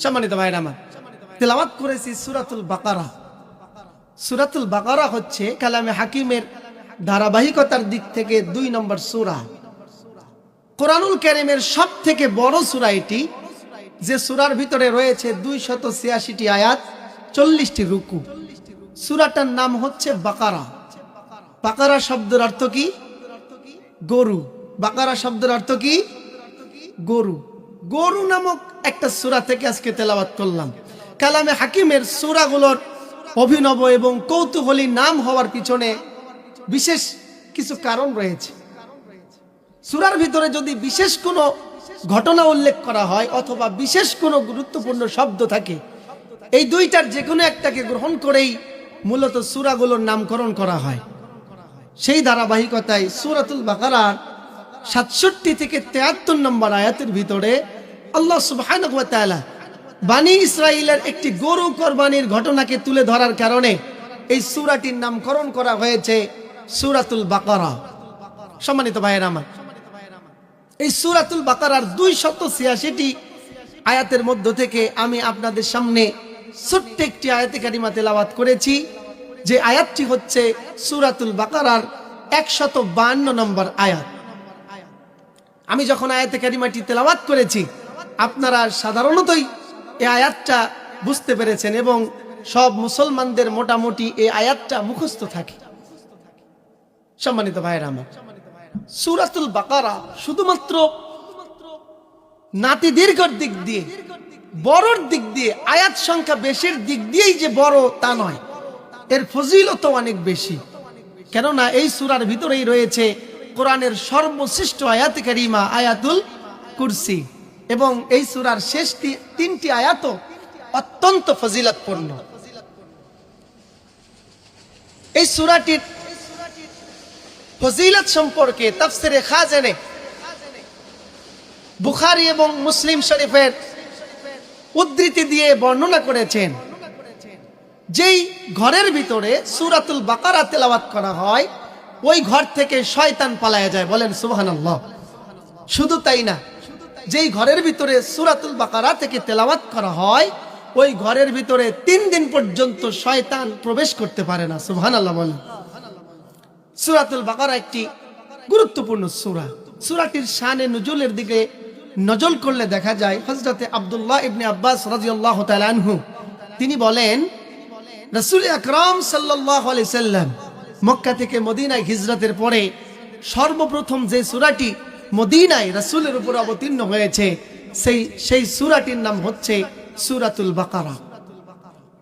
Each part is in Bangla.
সম্মানিত ভাইরা আমার, তেলাওয়াত করেছি সূরাতুল বাকারা। সূরাতুল বাকারা হচ্ছে কালামে হাকিমের ধারাবাহিকতার দিক থেকে 2 নম্বর সূরা। কোরআনুল কারীমের সবথেকে বড় সূরা এটি, যে সূরার ভিতরে রয়েছে 286টি আয়াত, 40টি রুকু। সূরাটার নাম হচ্ছে বাকারা। বাকারা শব্দের অর্থ কি? গরু। বাকারা শব্দের অর্থ কি? গরু। গরু নামক একটা সূরা থেকে আজকে তেলাওয়াত করলাম। কালামে হাকিমের সূরাগুলোর অভিনব এবং কৌতূহলী নাম হওয়ার পিছনে বিশেষ কিছু কারণ রয়েছে। সূরার ভিতরে যদি বিশেষ কোনো ঘটনা উল্লেখ করা হয় অথবা বিশেষ কোনো গুরুত্বপূর্ণ শব্দ থাকে, এই দুইটার যে কোনো একটাকে গ্রহণ করেই মূলত সূরাগুলোর নামকরণ করা হয়। সেই ধারাবাহিকতায় সূরাতুল বাকারার 67 থেকে 73 নম্বর আয়াতের ভিতরে আল্লাহ সুবহানাহু ওয়া তাআলা বনী ইসরাইলের একটি গরু কুরবানির ঘটনাকে তুলে ধরার কারণে এই সূরাটির নামকরণ করা হয়েছে সূরাতুল বাকারা। সম্মানিত ভাইয়েরা আমার, এই সূরাতুল বাকারার 286টি আয়াতের মধ্য থেকে আমি আপনাদের সামনে ছোট্ট একটি আয়াতে কারিমা তেলাওয়াত করেছি, যে আয়াতটি হচ্ছে সূরাতুল বাকারার 152 নম্বর আয়াত। আমি যখন আয়াতে কারিমাটি তেলাওয়াত করেছি, আপনারা সাধারণতই এই আয়াতটা বুঝতে পেরেছেন এবং সব মুসলমানদের মোটামুটি এই আয়াতটা মুখস্থ থাকে। সম্মানিত ভাইরা আমার, সূরাতুল বাকারা শুধুমাত্র নাতি দীর্ঘর দিক দিয়ে, বড়র দিক দিয়ে, আয়াত সংখ্যা বেশির দিক দিয়েই যে বড় তা নয়, এর ফজিলত অনেক বেশি। কেননা এই সূরার ভিতরেই রয়েছে কোরআনের সর্বশ্রেষ্ঠ আয়াতে কারিমা আয়াতুল কুরসি, এবং এই সূরার শেষ 3টি আয়াতও অত্যন্ত ফজিলতপূর্ণ। এই সূরাটির ফজিলত সম্পর্কে তাফসিরে খাজানে বুখারী এবং মুসলিম শরীফের উদ্ধৃতি দিয়ে বর্ণনা করেছেন, যেই ঘরের ভিতরে সূরাতুল বাকারা তেলাওয়াত করা হয় ওই ঘর থেকে শয়তান পালায়া যায়। বলেন সুবহানাল্লাহ। শুধু তাই না, যেই ঘরের ভিতরে সূরাতুল বাকারা থেকে তেলাওয়াত করা হয় ওই ঘরের ভিতরে 3 দিন পর্যন্ত শয়তান প্রবেশ করতে পারে না। সুবহানাল্লাহ বলেন। সূরাতুল বাকারা একটি গুরুত্বপূর্ণ সূরা। সূরাটির শানে নুজুলের দিকে নজর করলে দেখা যায় হযরতে আব্দুল্লাহ ইবনে আব্বাস রাদিয়াল্লাহু তাআলা আনহু তিনি বলেন, রাসূল আকরাম সাল্লাল্লাহু আলাইহি সাল্লাম মক্কা থেকে মদিনায় হিজরতের পরে সর্বপ্রথম যে সূরাটি মদিনায় রাসূলের উপর অবতীর্ণ হয়েছে সেই সূরাটির নাম হচ্ছে সূরাতুল বাকারা।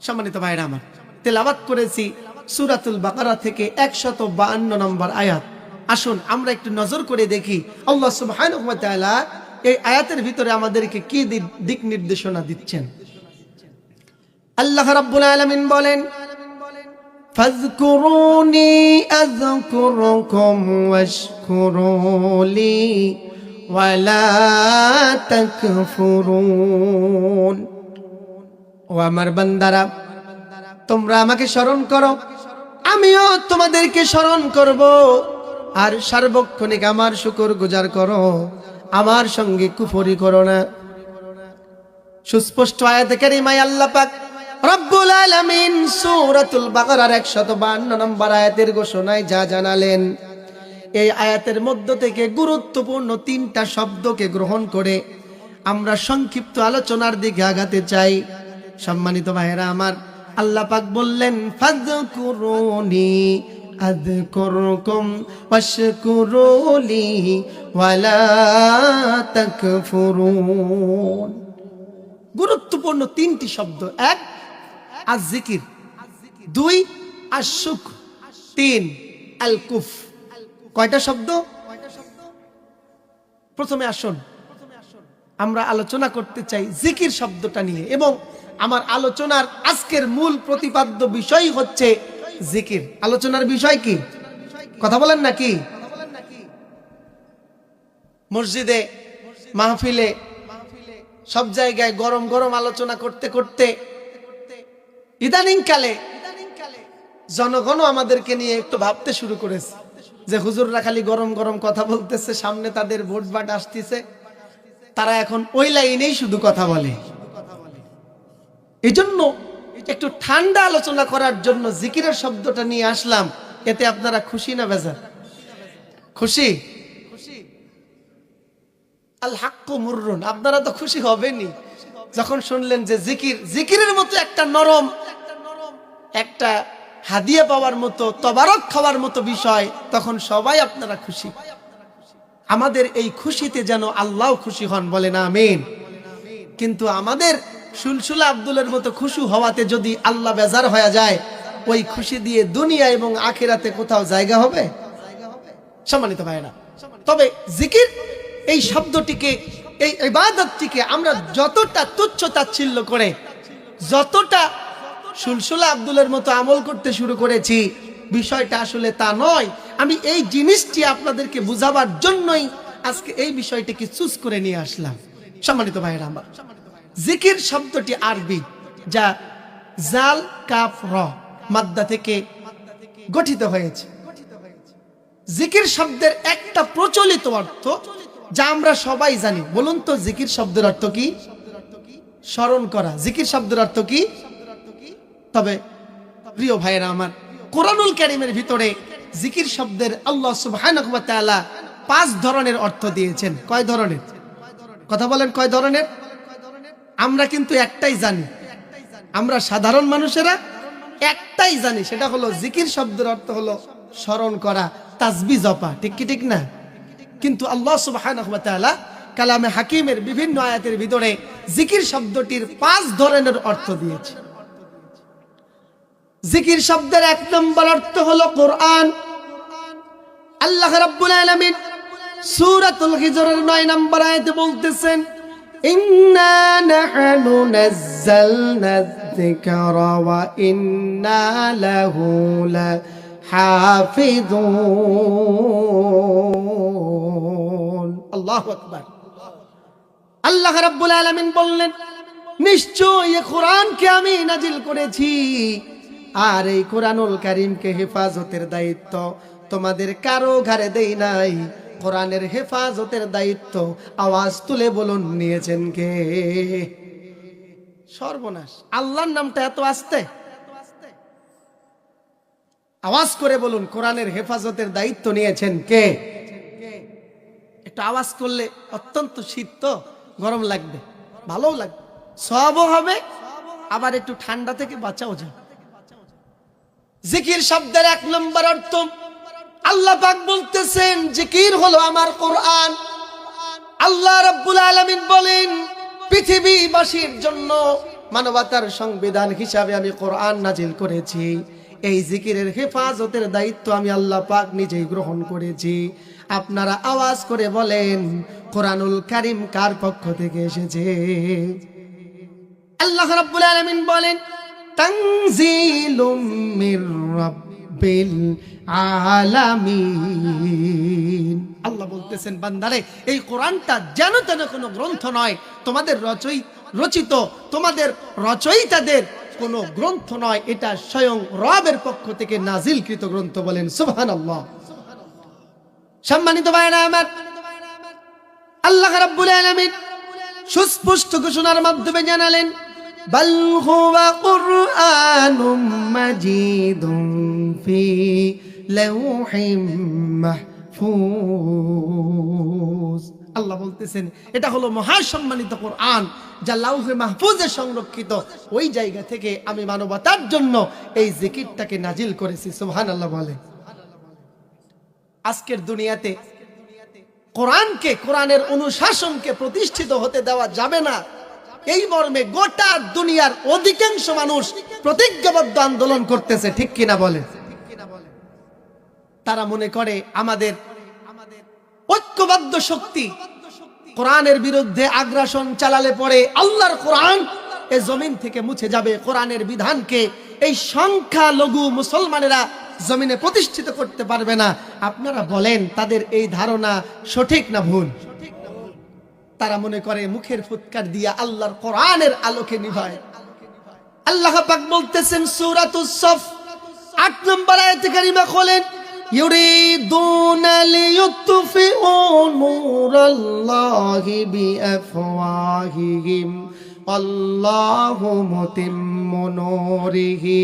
সম্মানিত ভাইরা আমার, তেলাওয়াত করেছি সূরাতুল বাকারা থেকে 152 নম্বর আয়াত। আসুন আমরা একটু নজর করে দেখি আল্লাহ সুবহানাহু ওয়া তাআলা এই আয়াতের ভিতরে আমাদেরকে কি দিক নির্দেশনা দিচ্ছেন। আল্লাহ রাব্বুল আলামিন বলেন, ফাযকুরুনি আযকুরুকুম ওয়াশকুরুলি ওয়ালা তাকফুরুন। ও আমার বান্দারা, তোমরা আমাকে স্মরণ করো, আমিও তোমাদেরকে স্মরণ করব, আর সার্বক্ষণিক আমার শুকর গুজার করো, আমার সঙ্গে কুফরি করো না। সুস্পষ্ট আয়াতে কারিমায় আল্লাহ পাক রব্বুল আলামিন সূরাতুল বাকারার 152 নম্বর আয়াতের ঘোষণায় যা জানালেন, এই আয়াতের মধ্য থেকে গুরুত্বপূর্ণ 3টা শব্দকে গ্রহণ করে আমরা সংক্ষিপ্ত আলোচনার দিকে আগাতে চাই। সম্মানিত ভাইয়েরা আমার, আল্লাহ পাক বললেন, ফাযকুরুনি আযকুরুকুম ওয়াশকুরুলি ওয়ালা তাকফুরুন। গুরুত্বপূর্ণ 3টি শব্দ। 1 আয-যিকির, 2 আশ-শুকর, 3 আল-কুফ। কয়টা শব্দ? প্রথমে আসুন আমরা আলোচনা করতে চাই জিকির শব্দটা নিয়ে, এবং আমার আলোচনার আজকের মূল প্রতিপাদ্য বিষয় হচ্ছে জিকির। আলোচনার বিষয় কি? কথা বলেন নাকি? মসজিদে, মাহফিলে, সব জায়গায় গরম গরম আলোচনা করতে করতে ইদানিং কালে জনগণ আমাদেরকে নিয়ে একটু ভাবতে শুরু করেছে যে হুজুররা খালি গরম গরম কথা বলতেছে, সামনে তাদের ভোট বাট আসতেছে, তারা এখন ওই লাইনেই শুধু কথা বলে। এজন্য একটু ঠান্ডা আলোচনা করার জন্য জিকিরের শব্দটা নিয়ে আসলাম। এতে আপনারা খুশি না বেজার? খুশি? আল হাক্কু মুররুন, আপনারা তো খুশি হবেনই যখন শুনলেন যে জিকিরের মতো একটা নরম, একটা হাদিয়া পাওয়ার মতো, তবারক খাওয়ার মতো বিষয়, তখন সবাই আপনারা খুশি। আমাদের এই খুশিতে যেন আল্লাহ খুশি হন, বলেন আমিন। কিন্তু আমাদের সুলসুলা আব্দুলের মতো খুশি হওয়াতে যদি আল্লাহ বেজার হয়ে যায়, ওই খুশি দিয়ে দুনিয়া এবং আখিরাতে কোথাও জায়গা হবে? সম্মানিত ভাইরা, তবে জিকির এই শব্দটিকে, এই ইবাদতটিকে আমরা যতটা তুচ্ছ তাচ্ছিল্য করে, যতটা সুলসুলা আব্দুলের মতো আমল করতে শুরু করেছি, বিষয়টা আসলে তা নয়। আমি এই জিনিসটি আপনাদেরকে বুঝাবার জন্যই আজকে এই বিষয়টিকে চুজ করে নিয়ে আসলাম। সম্মানিত ভাইরা আমার, জিকির শব্দটি আরবি, যা জাল কাফ র মাদ্দা থেকে গঠিত হয়েছে। জিকির শব্দের একটা প্রচলিত অর্থ যা আমরা সবাই জানি। বলুন তো, জিকির শব্দের অর্থ কি? স্মরণ করা। জিকির শব্দের অর্থ কি? তবে প্রিয় ভাইয়েরা আমার, কোরআনুল কারীমের ভিতরে জিকির শব্দের আল্লাহ সুবহানাহু ওয়া তাআলা 5 ধরনের অর্থ দিয়েছেন। কয় ধরনের? কথা বলেন, কয় ধরনের? আমরা কিন্তু একটাই জানি, আমরা সাধারণ মানুষেরা একটাই জানি, সেটা হলো জিকির শব্দের অর্থ হলো স্মরণ করা, তাসবিহ জপা। ঠিক কি ঠিক না? কিন্তু আল্লাহ সুবহানাহু ওয়া তাআলা কালামে হাকিমের বিভিন্ন আয়াতের ভিতরে জিকির শব্দটির 5 ধরনের অর্থ দিয়েছে। জিকির শব্দের 1 নম্বর অর্থ হলো কোরআন। আল্লাহ রাব্বুল আলামিন সূরাতুল হিজরের 9 নম্বর আয়াতে বলতেছেন, ইন্না নাহনু নাযালনা যিকরা ওয়া ইন্না লাহু লাহাফিযুন। আল্লাহু আকবার। আল্লাহ রাব্বুল আলামিন বললেন, নিশ্চয়ই এই কোরআনকে আমি নাজিল করেছি, আর এই কোরআনুল কারীমকে হেফাজতের দায়িত্ব তোমাদের কারো ঘাড়ে দেই নাই। কোরআনের হেফাজতের দায়িত্ব, আওয়াজ তুলে বলুন, নিয়েছেন কে? সর্বনাশ, আল্লাহর নামটা এত আস্তে, আওয়াজ করে বলুন, কোরআনের হেফাজতের দায়িত্ব নিয়েছেন কে? একটু আওয়াজ করলে অত্যন্ত শীত তো, গরম লাগবে, ভালো লাগবে, সওয়াবও হবে, আবার একটু ঠান্ডা থেকে বাঁচাও যায়। জিকির শব্দের 1 নম্বর অর্থ, আল্লাহ পাক বলতেছেন জিকির হলো আমার কোরআন। আল্লাহ রাব্বুল আলামিন বলেন, পৃথিবীবাসীর জন্য মানবতার সংবিধান হিসাবে আমি কোরআন নাজিল করেছি। এই জিকিরের হেফাজতের দায়িত্ব আমি আল্লাহ পাক নিজেই গ্রহণ করেছি। আপনারা আওয়াজ করে বলেন, কোরআনুল কারীম কার পক্ষ থেকে এসেছে? আল্লাহ রাব্বুল আলামিন বলেন, তানজিলুম মির রাব্বিল আলামিন। আল্লাহ বলতেছেন, বান্দারে, এই কোরআনটা যেন তেন কোনো গ্রন্থ নয়, তোমাদের রচিত, তোমাদের রচয়িতাদের কোনো গ্রন্থ নয়, এটা স্বয়ং রবের পক্ষ থেকে নাজিলকৃত গ্রন্থ। বলেন সুবহানাল্লাহ। সম্মানিত ভাইরা আমার, আল্লাহ রাব্বুল আলামিন সুস্পষ্ট ঘোষণার মাধ্যমে জানালেন, বাল হুয়া কুরআনুম মাজিদুন ফি লাওহিম মাহফুজ। আল্লাহ বলতেছেন, এটা হলো মহাসম্মানিত কোরআন, যা লাউহে মাহফুজে সংরক্ষিত। ওই জায়গা থেকে আমি মানবতার জন্য এই জিকিরটাকে নাজিল করেছি। সুবহানাল্লাহ বলে। আজকের দুনিয়াতে কোরআনকে, কোরআনের অনুশাসনকে প্রতিষ্ঠিত হতে দেওয়া যাবে না, এই মর্মে গোটা দুনিয়ার অধিকাংশ মানুষ প্রতিজ্ঞাবদ্ধ আন্দোলন করতেছে। ঠিক কিনা বলে? তারা মনে করে আমাদের ঐক্যবদ্ধ শক্তি কোরআনের বিরুদ্ধে আগ্রাসন চালালে পরে আল্লাহর কোরআন এই জমিন থেকে মুছে যাবে, কোরআনের বিধানকে এই সংখ্যালঘু মুসলমানেরা জমিনে প্রতিষ্ঠিত করতে পারবে না। আপনারা বলেন, তাদের এই ধারণা সঠিক না ভুল? তারা মনে করে মুখের ফুৎকার দিয়া আল্লাহর কোরআনের আলোকে নিভায়। আল্লাহ পাক বলতেছেন সূরাতুস সফ 8 নম্বর আয়াতে কারিমা খোলেন, ইউরিদুনা লিয়ুতফিউ নূরাল্লাহি বিআফওয়াহিহিম আল্লাহু মুতিম্মু নূরিহি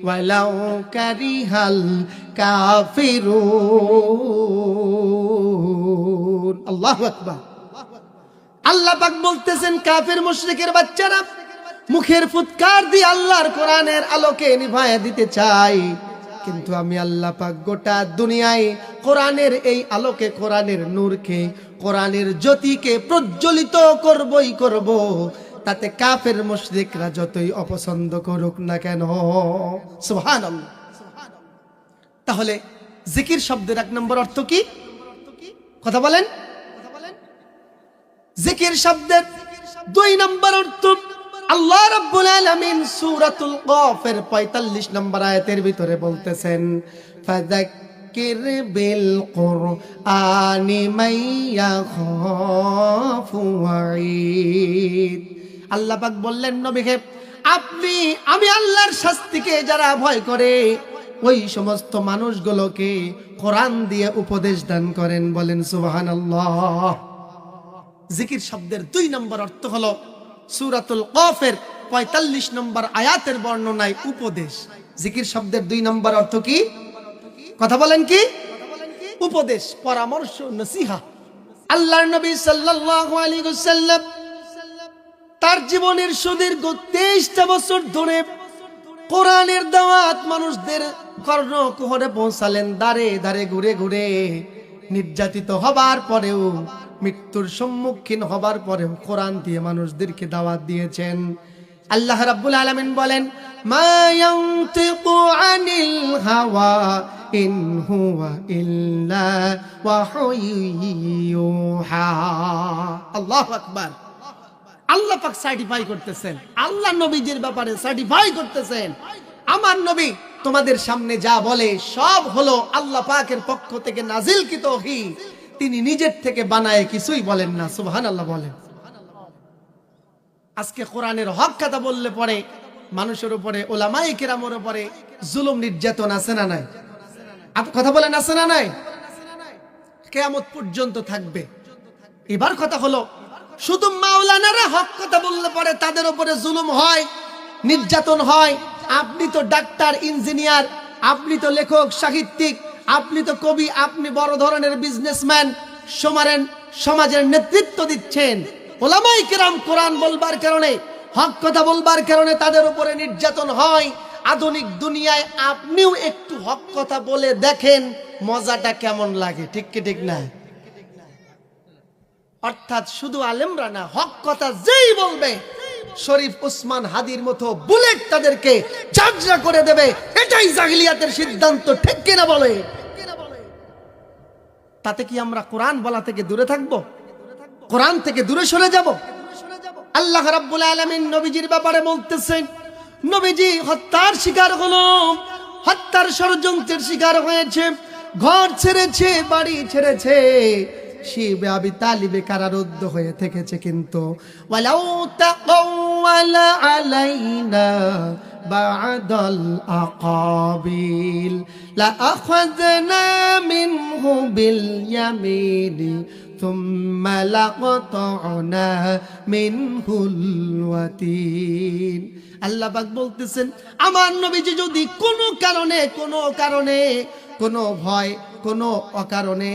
ওয়ালাউ কারিহাল কাফিরুন। আল্লাহু আকবার। আল্লাহ পাক বলতেছেন, কাফের মুশরিকের বাচ্চারা মুখের ফুৎকার দিয়ে আল্লাহর কোরআনের আলোকে নিভায়া দিতে চাই, কিন্তু আমি আল্লাহ পাক গোটা দুনিয়ায় কোরআনের এই আলোকে, কোরআনের নূরকে, কোরআনের জ্যোতিকে প্রজ্বলিত করবই করব, তাতে কাফের মুশরিকরা যতই অপছন্দ করুক না কেন। সুবহানাল্লাহ। তাহলে জিকির শব্দের এক নম্বর অর্থ কি? কথা বলেন। জিকির শব্দের দুই নম্বর অর্থ আল্লাহ রাব্বুল আলামিন সূরাতুল কফের ৪৫ নম্বর আয়াতের ভিতরে বলতেছেন, ফাযাক্কির বিল কুরআনি মাইয়া খাফু ওয়াঈদ। আল্লাহ পাক বললেন, নবীকে আমি আল্লাহর শাস্তিকে যারা ভয় করে ওই সমস্ত মানুষগুলোকে কোরআন দিয়ে উপদেশ দান করেন। বলেন সুবহানাল্লাহ। জিকির শব্দের দুই নম্বর অর্থ হলো সূরাতুল কফের ৪৫ নম্বর আয়াতের বর্ণনায় উপদেশ। জিকির শব্দের দুই নম্বর অর্থ কি? কথা বলেন কি? উপদেশ, পরামর্শ, নসিহা। আল্লাহর নবী সাল্লাল্লাহু আলাইহি ওয়াসাল্লাম তার জীবনের সুদীর্ঘ 23টা বছর ধরে কোরআনের দাওয়াত মানুষদের কর্ণকুহরে পৌঁছালেন, দাঁড়ে দাঁড়ে ঘুরে ঘুরে। নির্যাতিত হবার পরেও, মৃত্যুর সম্মুখীন হবার পরেও কোরআন দিয়ে মানুষদেরকে দাওয়াত দিয়েছেন। আল্লাহ রাব্বুল আলামিন বলেন, মা ইয়ানতিকু আনিল হাওয়া ইন হুয়া ইল্লা ওয়াহয়ুহা। আল্লাহু আকবার। আল্লাহ পাক সার্টিফাই করতেছেন, আল্লাহ নবীজির ব্যাপারে সার্টিফাই করতেছেন, আমার নবী তোমাদের সামনে যা বলে সব হলো আল্লাহ পাকের পক্ষ থেকে নাজিলকৃত ওহী। তিনি নিজের থেকে বানায় কিছুই বলেন না। সুবহানাল্লাহ বলেন। আজকে কোরআনের হক কথা বললে পরে মানুষের উপরে, উলামায়ে কেরামের উপরে জুলুম নির্যাতন আছে না নাই? কথা বলেন, আছে না নাই? কিয়ামত পর্যন্ত থাকবে। এবার কথা হলো, শুধু মাওলানারা হক কথা বললে পরে তাদের উপরে জুলুম হয়, নির্যাতন হয়। আপনি তো ডাক্তার, ইঞ্জিনিয়ার, আপনি তো লেখক, সাহিত্যিক, আপনি তো কবি, আপনি বড় ধরনের বিজনেসম্যান, সমাজের নেতৃত্ব দিচ্ছেন। উলামায়ে কেরাম কোরআন বলবার কারণে, হক কথা বলবার কারণে তাদের উপরে নির্যাতন হয়। আধুনিক দুনিয়ায় আপনিও একটু হক কথা বলে দেখেন মজাটা কেমন লাগে। ঠিক কি ঠিক না? অর্থাৎ শুধু আলেমরা না, হক কথা যেই বলবে শরীফ উসমান হাদির মতো বুলেট তাদেরকে ঝাঁঝরা করে দেবে। এটাই জাহিলিয়াতের সিদ্ধান্ত। ঠিক কিনা বলে? তাতে কি আমরা কোরআন বলা থেকে দূরে থাকব? কোরআন থেকে দূরে সরে যাব? আল্লাহ রাব্বুল আলামিন নবীজির ব্যাপারে বলতেছেন, নবীজি হত্যার শিকার হলো, হত্যার ষড়যন্ত্রের শিকার হয়েছে, ঘর ছেড়েছে, বাড়ি ছেড়েছে, শিবে আবি তালিবে কারারুদ্ধ হয়ে থেকেছে। কিন্তু ওয়ালাউ তাকাওয়ালা আলাইনা বা'দাল আকাবিল লা আখাযনা মিনহু বিল ইয়ামিনি থুম্মা লাকাতা'না মিনহুল ওয়াতিন। আল্লাহ পাক বলতেছেন, আমার নবীজি যদি কোনো কারণে কোনো ভয়, কোনো অকারণে,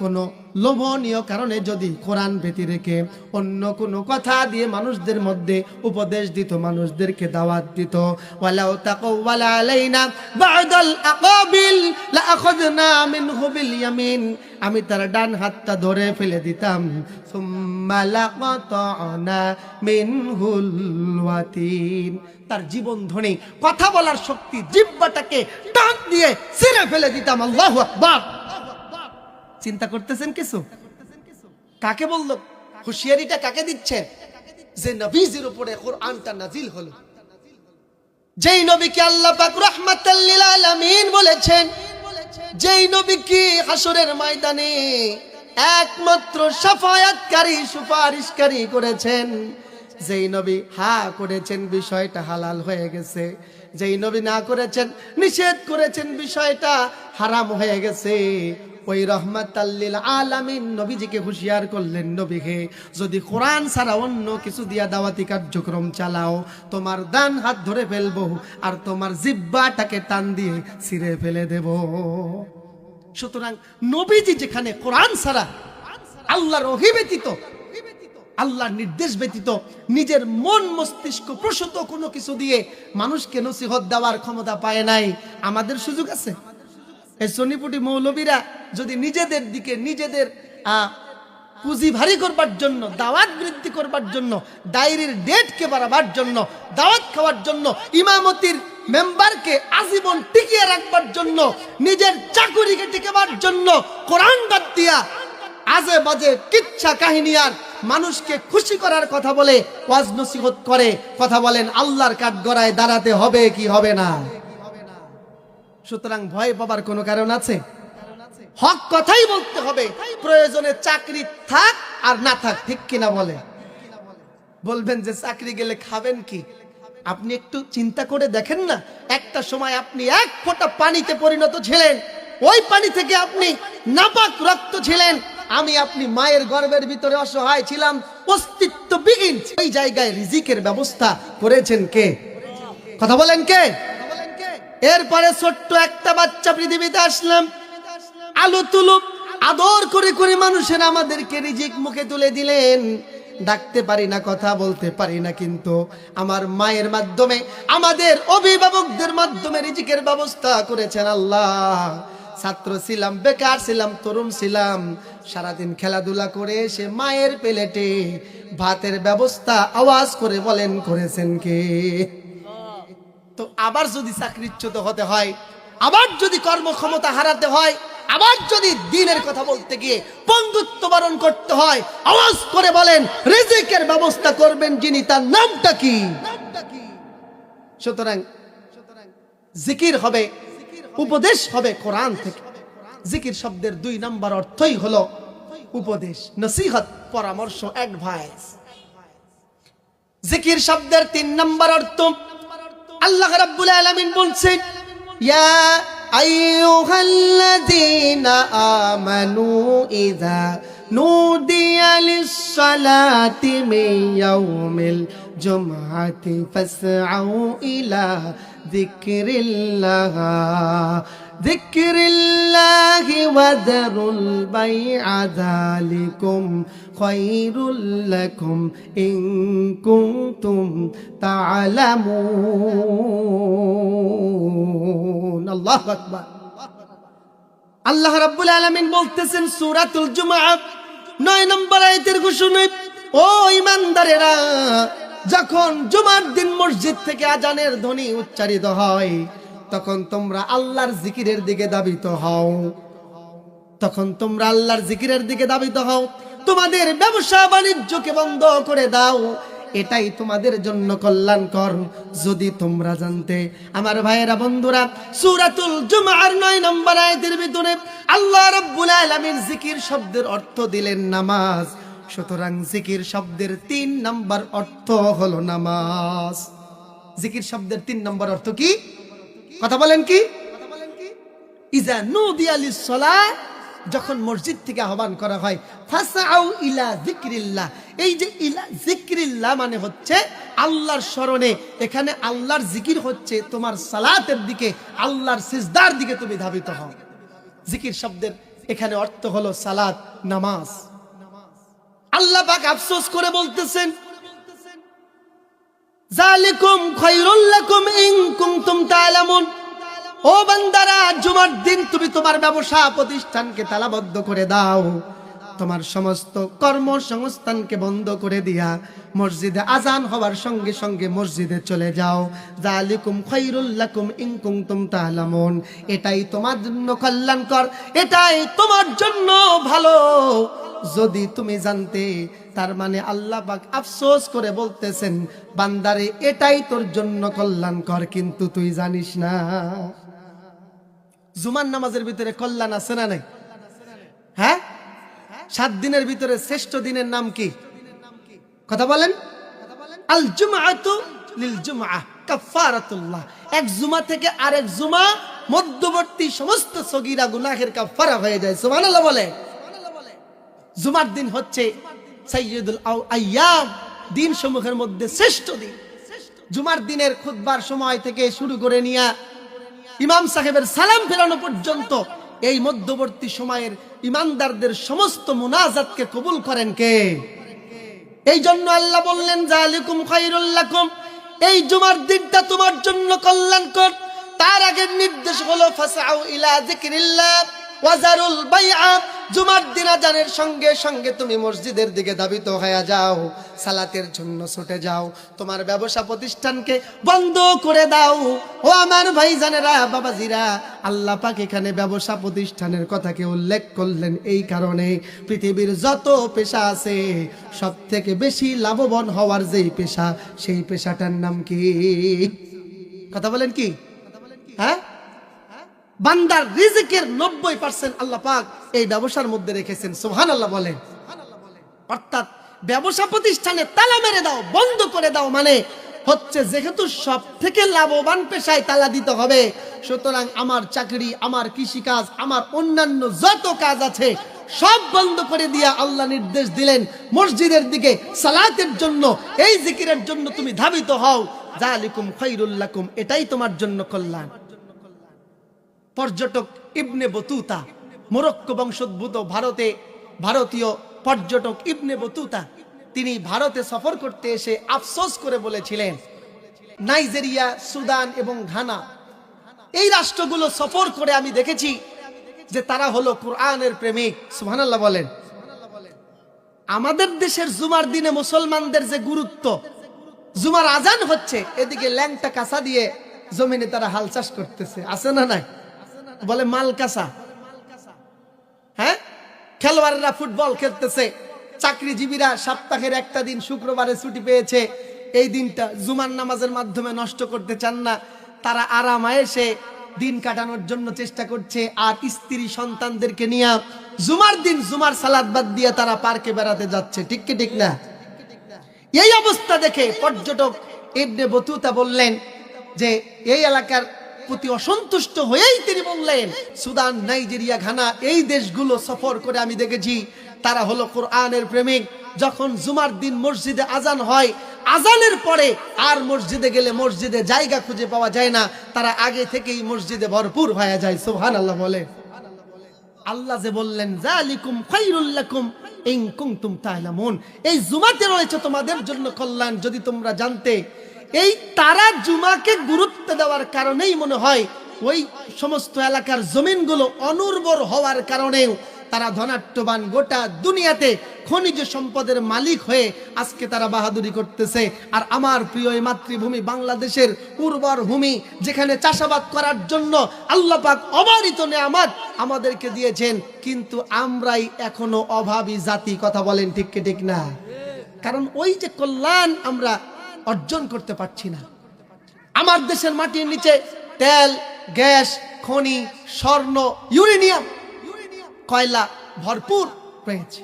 কোনো লোভনীয় কারণে যদি কোরআন ব্যতি রেখে অন্য কোনো কথা দিয়ে মানুষদের মধ্যে উপদেশ দিত, মানুষদেরকে দাওয়াত দিত, ওয়ালাউ তাকাওয়ালা আলাইনা বা'দাল আকাবিল লা আখাযনা মিনহু বিল ইয়ামিন, আমি তার ডান হাতটা ধরে ফেলে দিতাম, সুম্মা লাকাতা'না মিনহুল ওয়াতিন, তার জীবন ধ্বনি, কথা বলার শক্তি, জিহ্বাটাকে টান দিয়ে ছিঁড়ে ফেলে দিতাম। আল্লাহু আকবার। চিন্তা করতেছেন কিছু? কাকে বললো? হুঁশিয়ারিটা কাকে দিচ্ছেন? যে নবীজির উপরে কোরআনটা নাজিল হলো, যেই নবীকে আল্লাহ পাক রাহমাতাল লিল আলামিন বলেছেন, যেই নবীকে হাসরের ময়দানে একমাত্র শাফায়াতকারী, সুপারিশকারী করেছেন, যেই নবী হা করেছেন বিষয়টা হালাল হয়ে গেছে, যেই নবী না করেছেন, নিষেধ করেছেন বিষয়টা হারাম হয়ে গেছে, ওই রহমাতাল লিল আলামিন নবীজিকে হুঁশিয়ার করলেন, নবী হে, যদি কোরআন ছাড়া অন্য কিছু দিয়া দাওয়াতি কার্যক্রম চালাও, তোমার ডান হাত ধরে ফেলবো আর তোমার জিহ্বাটাকে টান দিয়ে ছিঁড়ে ফেলে দেব। সুতরাং নবীজি যেখানে কোরআন ছাড়া, আল্লাহর ওহী ব্যতীত, আল্লাহর নির্দেশ ব্যতীত নিজের মন মস্তিষ্ক প্রসূত কোনো কিছু দিয়ে মানুষকে নসিহত দেওয়ার ক্ষমতা পায় নাই, আমাদের সুযোগ আছে? এই সনিপুটি মৌলবীরা যদি নিজেদের দিকে নিজেদের পুঁজি ভারী করবার জন্য, দাওয়াত বৃদ্ধি করবার জন্য, ডায়েরির ডেটকে বাড়াবার জন্য, দাওয়াত খাওয়ার জন্য, ইমামতির মেম্বারকে আজীবন টিকিয়ে রাখবার জন্য, নিজের চাকুরিকে টিকাবার জন্য কোরআন বাদ দিয়া আজে বাজে কিচ্ছা কাহিনী আর মানুষকে খুশি করার কথা বলে ওয়াজ নসিহত করে, কথা বলেন, আল্লাহর কাঠগড়ায় দাঁড়াতে হবে কি হবে না? সুতরাং ভয় পাবার কোনো কারণ আছে? হক কথাই বলতে হবে, প্রয়োজনে চাকরি থাক আর না থাক, ঠিক কিনা বলে? বলবেন যে চাকরি গেলে খাবেন কি? আপনি একটু চিন্তা করে দেখেন না, একটা সময় আপনি এক ফোঁটা পানিতে পরিণত ছিলেন, ওই পানি থেকে আপনি নাপাক রক্ত ছিলেন, আমি আপনি মায়ের গর্ভের ভিতরে অসহায় ছিলাম, অস্তিত্ববিহীন। ওই জায়গায় রিজিকের ব্যবস্থা করেছেন কে? কথা বলেন কে? এরপরে ছোট্ট একটা বাচ্চা পৃথিবীতে আসলাম, আলো তুলু আদর করে করে মানুষের আমাদেরকে রিজিক মুখে তুলে দিলেন। ডাকতে পারি না, কথা বলতে পারি না, কিন্তু আমার মায়ের মাধ্যমে, আমাদের অভিভাবকদের মাধ্যমে রিজিকের ব্যবস্থা করেছেন আল্লাহ। ছাত্র ছিলাম, বেকার ছিলাম, তরুণ ছিলাম, সারাদিন খেলাধুলা করে এসে মায়ের প্লেটে ভাতের ব্যবস্থা আওয়াজ করে বলেন করেছেন কে? তো আবার যদি চাকরিচ্যুত হতে হয়, আবার যদি কর্মক্ষমতা হারাতে হয়, আবার যদি দ্বীনের কথা বলতে গিয়ে বন্ধুত্ব বরণ করতে হয়, আওয়াজ করে বলেন রিজিকের ব্যবস্থা করবেন যিনি, তার নামটা কি? সুতরাং জিকির হবে, উপদেশ হবে কোরআন থেকে। জিকির শব্দের 2 নম্বর অর্থই হলো উপদেশ, নসিহত, পরামর্শ, অ্যাডভাইস। জিকির শব্দের 3 নম্বর অর্থ আল্লাহ রাব্বুল আলামিন বলছেন, ইয়া আইয়ুহাল্লাযীনা আমানু ইযা নুদিয়া লিস-সালাতি মিন ইয়াউমিল জুমআতি ফাসআউ ইলা যিকরিল্লাহ যিকরিল্লাহি ওয়া যারুল বাইআ যালিকুম খায়রুল লাকুম ইন কুনতুম তা'লামুন। আল্লাহু আকবার। আল্লাহ রাব্বুল আলামিন বলতেছেন সূরাতুল জুমআহ 9 নম্বর আয়াতের ঘোষণা, ও ঈমানদারেরা, যখন জুমার দিন মসজিদ থেকে আজানের ধ্বনি উচ্চারিত হয়, তখন তোমরা আল্লাহর জিকিরের দিকে ধাবিত হও। তখন তোমরা আল্লাহর জিকিরের দিকে ধাবিত হও, তোমাদের ব্যবসা বাণিজ্যকে বন্ধ করে দাও, এটাই তোমাদের জন্য কল্যাণকর। যদি তোমরা জানতে, আমার ভাইয়েরা, বন্ধুরা, সূরাতুল জুমআর 9 নম্বর আয়াতের ভিতরে আল্লাহ রাব্বুল আলামিন জিকির শব্দের অর্থ দিলেন নামাজ। সুতরাং জিকির শব্দের 3 নম্বর অর্থ হলো নামাজ। জিকির শব্দের 3 নম্বর অর্থ কি? কথা বলেন কি? ইজা নুদিয়া লিস-সালাহ, যখন মসজিদ থেকে আহ্বান করা হয়, ফাসআউ ইলা যিকরিল্লাহ। এই যে ইলা যিকরিল্লাহ মানে হচ্ছে আল্লাহর স্মরণে। এখানে আল্লাহর জিকির হচ্ছে তোমার সালাতের দিকে, আল্লাহর সিজদার দিকে তুমি ধাবিত হও। জিকির শব্দের এখানে অর্থ হলো সালাত, নামাজ। আল্লাহ পাক আফসোস করে বলতেছেন, যালিকুম খায়রুল লাকুম ইন কুনতুম তা'লামুন। ও বান্দারা, জুমার দিন তুমি তোমার ব্যবসা প্রতিষ্ঠানকে তালাবদ্ধ করে দাও, তোমার সমস্ত কর্মসংস্থানকে বন্ধ করে দিয়া মসজিদে আজান হওয়ার সঙ্গে সঙ্গে মসজিদে চলে যাও। যালিকুম খায়রুল লাকুম ইন কুনতুম তা'লামুন। এটাই তোমার জন্য কল্যাণকর, এটাই তোমার জন্য ভালো যদি তুমি জানতে। তার মানে আল্লাহ পাক আফসোস করে বলতেছেন, বান্দারে, এটাই তোর জন্য কল্যাণকর, কিন্তু তুই জানিস না। জুমার নামাজের ভিতরে কল্যাণ আছে না নাই? হ্যাঁ, 7 দিনের ভিতরে শ্রেষ্ঠ দিনের নাম কি? কথা বলেন। আল জুমআতু লিল জুমআহ কাফারাতুল্লাহ। এক জুমা থেকে আরেক জুমা মধ্যবর্তী সমস্ত সগীরা গুনাহের কাফারা হয়ে যায়। সুবহানাল্লাহ বলে। জুমার দিন হচ্ছে সাইয়্যিদুল আইয়াম, দিন সমূহের মধ্যে শ্রেষ্ঠ দিন। জুমার দিনের খুতবার সময় থেকে শুরু করে নিয়ে ইমাম সাহেবের সালাম ফেরানো পর্যন্ত এই মধ্যবর্তী সময়ের ইমানদারদের সমস্ত মুনাজাতকে কবুল করেন কে? এই জন্য আল্লাহ বললেন যালিকুম খায়রুল লাকুম, এই জুমার দিনটা তোমার জন্য কল্যাণকর। তার আগের নির্দেশ হলো ফাসআউ ইলা যিকরিল্লাহ ওয়া যারুল বাইআ, জুমার দিন আজানের সঙ্গে সঙ্গে তুমি মসজিদের দিকে ধাবিত হয়ে যাও, সালাতের জন্য ছুটে যাও, তোমার ব্যবসা প্রতিষ্ঠানকে বন্ধ করে দাও। ও আমার ভাইজানেরা, বাবাজিরা, আল্লাহ পাক এখানে ব্যবসা প্রতিষ্ঠানের কথাকে উল্লেখ করলেন এই কারণে, পৃথিবীর যত পেশা আছে সব থেকে বেশি লাভবান হওয়ার যেই পেশা, সেই পেশাটার নাম কি? কথা বলেন কি? হ্যাঁ, বান্দার রিজিকের 90% আল্লাহ পাক এই ব্যবসার মধ্যে রেখেছেন। সুবহানাল্লাহ বলেন। অর্থাৎ ব্যবসা প্রতিষ্ঠানে তালা মেরে দাও, বন্ধ করে দাও, মানে হচ্ছে যেহেতু সব থেকে লাভবান পেশায় তালা দিতে হবে, সুতরাং আমার চাকরি, আমার কৃষিকাজ, আমার অন্যান্য যত কাজ আছে সব বন্ধ করে দিয়া আল্লাহ নির্দেশ দিলেন মসজিদের দিকে সালাতের জন্য, এই জিকিরের জন্য তুমি ধাবিত হও। যালিকুম খায়রুল লাকুম, এটাই তোমার জন্য কল্যাণ। পর্যটক ইবনে বতুতা, মরক্কো বংশোদ্ভূত ভারতীয় পর্যটক ইবনে বতুতা, তিনি ভারতে সফর করতে এসে আফসোস করে বলেছিলেন, নাইজেরিয়া, সুদান এবং ঘানা, এই রাষ্ট্রগুলো সফর করে আমি দেখেছি যে তারা হলো কোরআনের প্রেমিক। সুবহানাল্লাহ বলেন। আমাদের দেশের জুমার দিনে মুসলমানদের যে গুরুত্ব, জুমার আজান হচ্ছে, এদিকে ল্যাংটা কাঁচা দিয়ে জমিনে তারা হাল চাষ করতেছে, আছে না নাই? বলে মালকাসা। হ্যাঁ, খেলোয়াড়রা ফুটবল খেলতেছে, চাকরিজীবীরা সপ্তাহের একটা দিন শুক্রবারে ছুটি পেয়েছে, এই দিনটা জুমার নামাজের মাধ্যমে নষ্ট করতে চান না, তারা আরাম আয়েশে দিন কাটানোর জন্য চেষ্টা করছে। আর স্ত্রী সন্তানদেরকে নিয়ে জুমার দিন জুমার সালাত বাদ দিয়ে তারা পার্কে বেড়াতে যাচ্ছে। ঠিক কি ঠিক না? এই অবস্থা দেখে পর্যটক ইবনে বতুতা বললেন যে, এই এলাকার প্রতি অসন্তুষ্ট হয়েই তিনি বললেন, সুদান, নাইজেরিয়া, ঘানা, এই দেশগুলো সফর করে আমি দেখেছি তারা হলো কোরআনের প্রেমিক। যখন জুমার দিন মসজিদে আজান হয়, আজানের পরে আর মসজিদে গেলে মসজিদে জায়গা খুঁজে পাওয়া যায় না, তারা আগে থেকেই মসজিদে ভরপুর হয়ে যায়। সুবহানাল্লাহ বলে। আল্লাহ যে বললেন যালিকুম খায়রুল লাকুম ইন কুনতুম তা'লামুন, এই জুমাতে রয়েছে তোমাদের জন্য কল্যাণ যদি তোমরা জানতে। এই তারা জুমাকে গুরুত্ব দেওয়ার কারণেই মনে হয় ওই সমস্ত এলাকার জমিনগুলো অনুর্বর হওয়ার কারণেও তারা ধনাঢ্যবান, গোটা দুনিয়াতে খনিজ সম্পদের মালিক হয়ে আজকে তারা বাহাদুরি করতেছে। আর আমার প্রিয় এই মাতৃভূমি বাংলাদেশের উর্বর ভূমি, যেখানে চাষাবাদ করার জন্য আল্লাহ পাক অবারিত নেয়ামত আমাদেরকে দিয়েছেন, কিন্তু আমরাই এখনো অভাবী জাতি। কথা বলেন ঠিক কি ঠিক না? কারণ ওই যে কল্যাণ আমরা অর্জন করতে পারছি না। আমার দেশের মাটির নিচে তেল, গ্যাস, খনি, স্বর্ণ, ইউরেনিয়াম, কয়লা ভরপুর রয়েছে।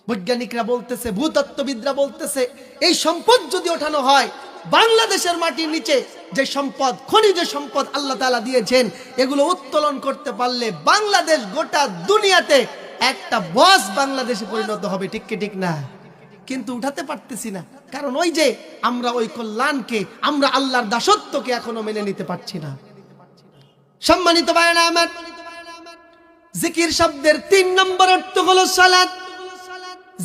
বৈজ্ঞানিকরা বলতেছে, ভূতত্ত্ববিদরা বলতেছে, এই সম্পদ যদি ওঠানো হয়, বাংলাদেশের মাটির নিচে যে সম্পদ, খনিজ সম্পদ আল্লাহ তাআলা দিয়েছেন, এগুলো উত্তোলন করতে পারলে বাংলাদেশ গোটা দুনিয়াতে একটা বস বাংলাদেশে পরিণত হবে। ঠিক কি ঠিক না? কিন্তু উঠাতে পারতেছি না, কারণ ওই যে আমরা ওই কল্যাণকে, আমরা আল্লাহর দাসত্বকে এখনো মেনে নিতে পারছি না। সম্মানিত ভাইরা আমার, জিকির শব্দের 3 নম্বর অর্থ হলো সালাত।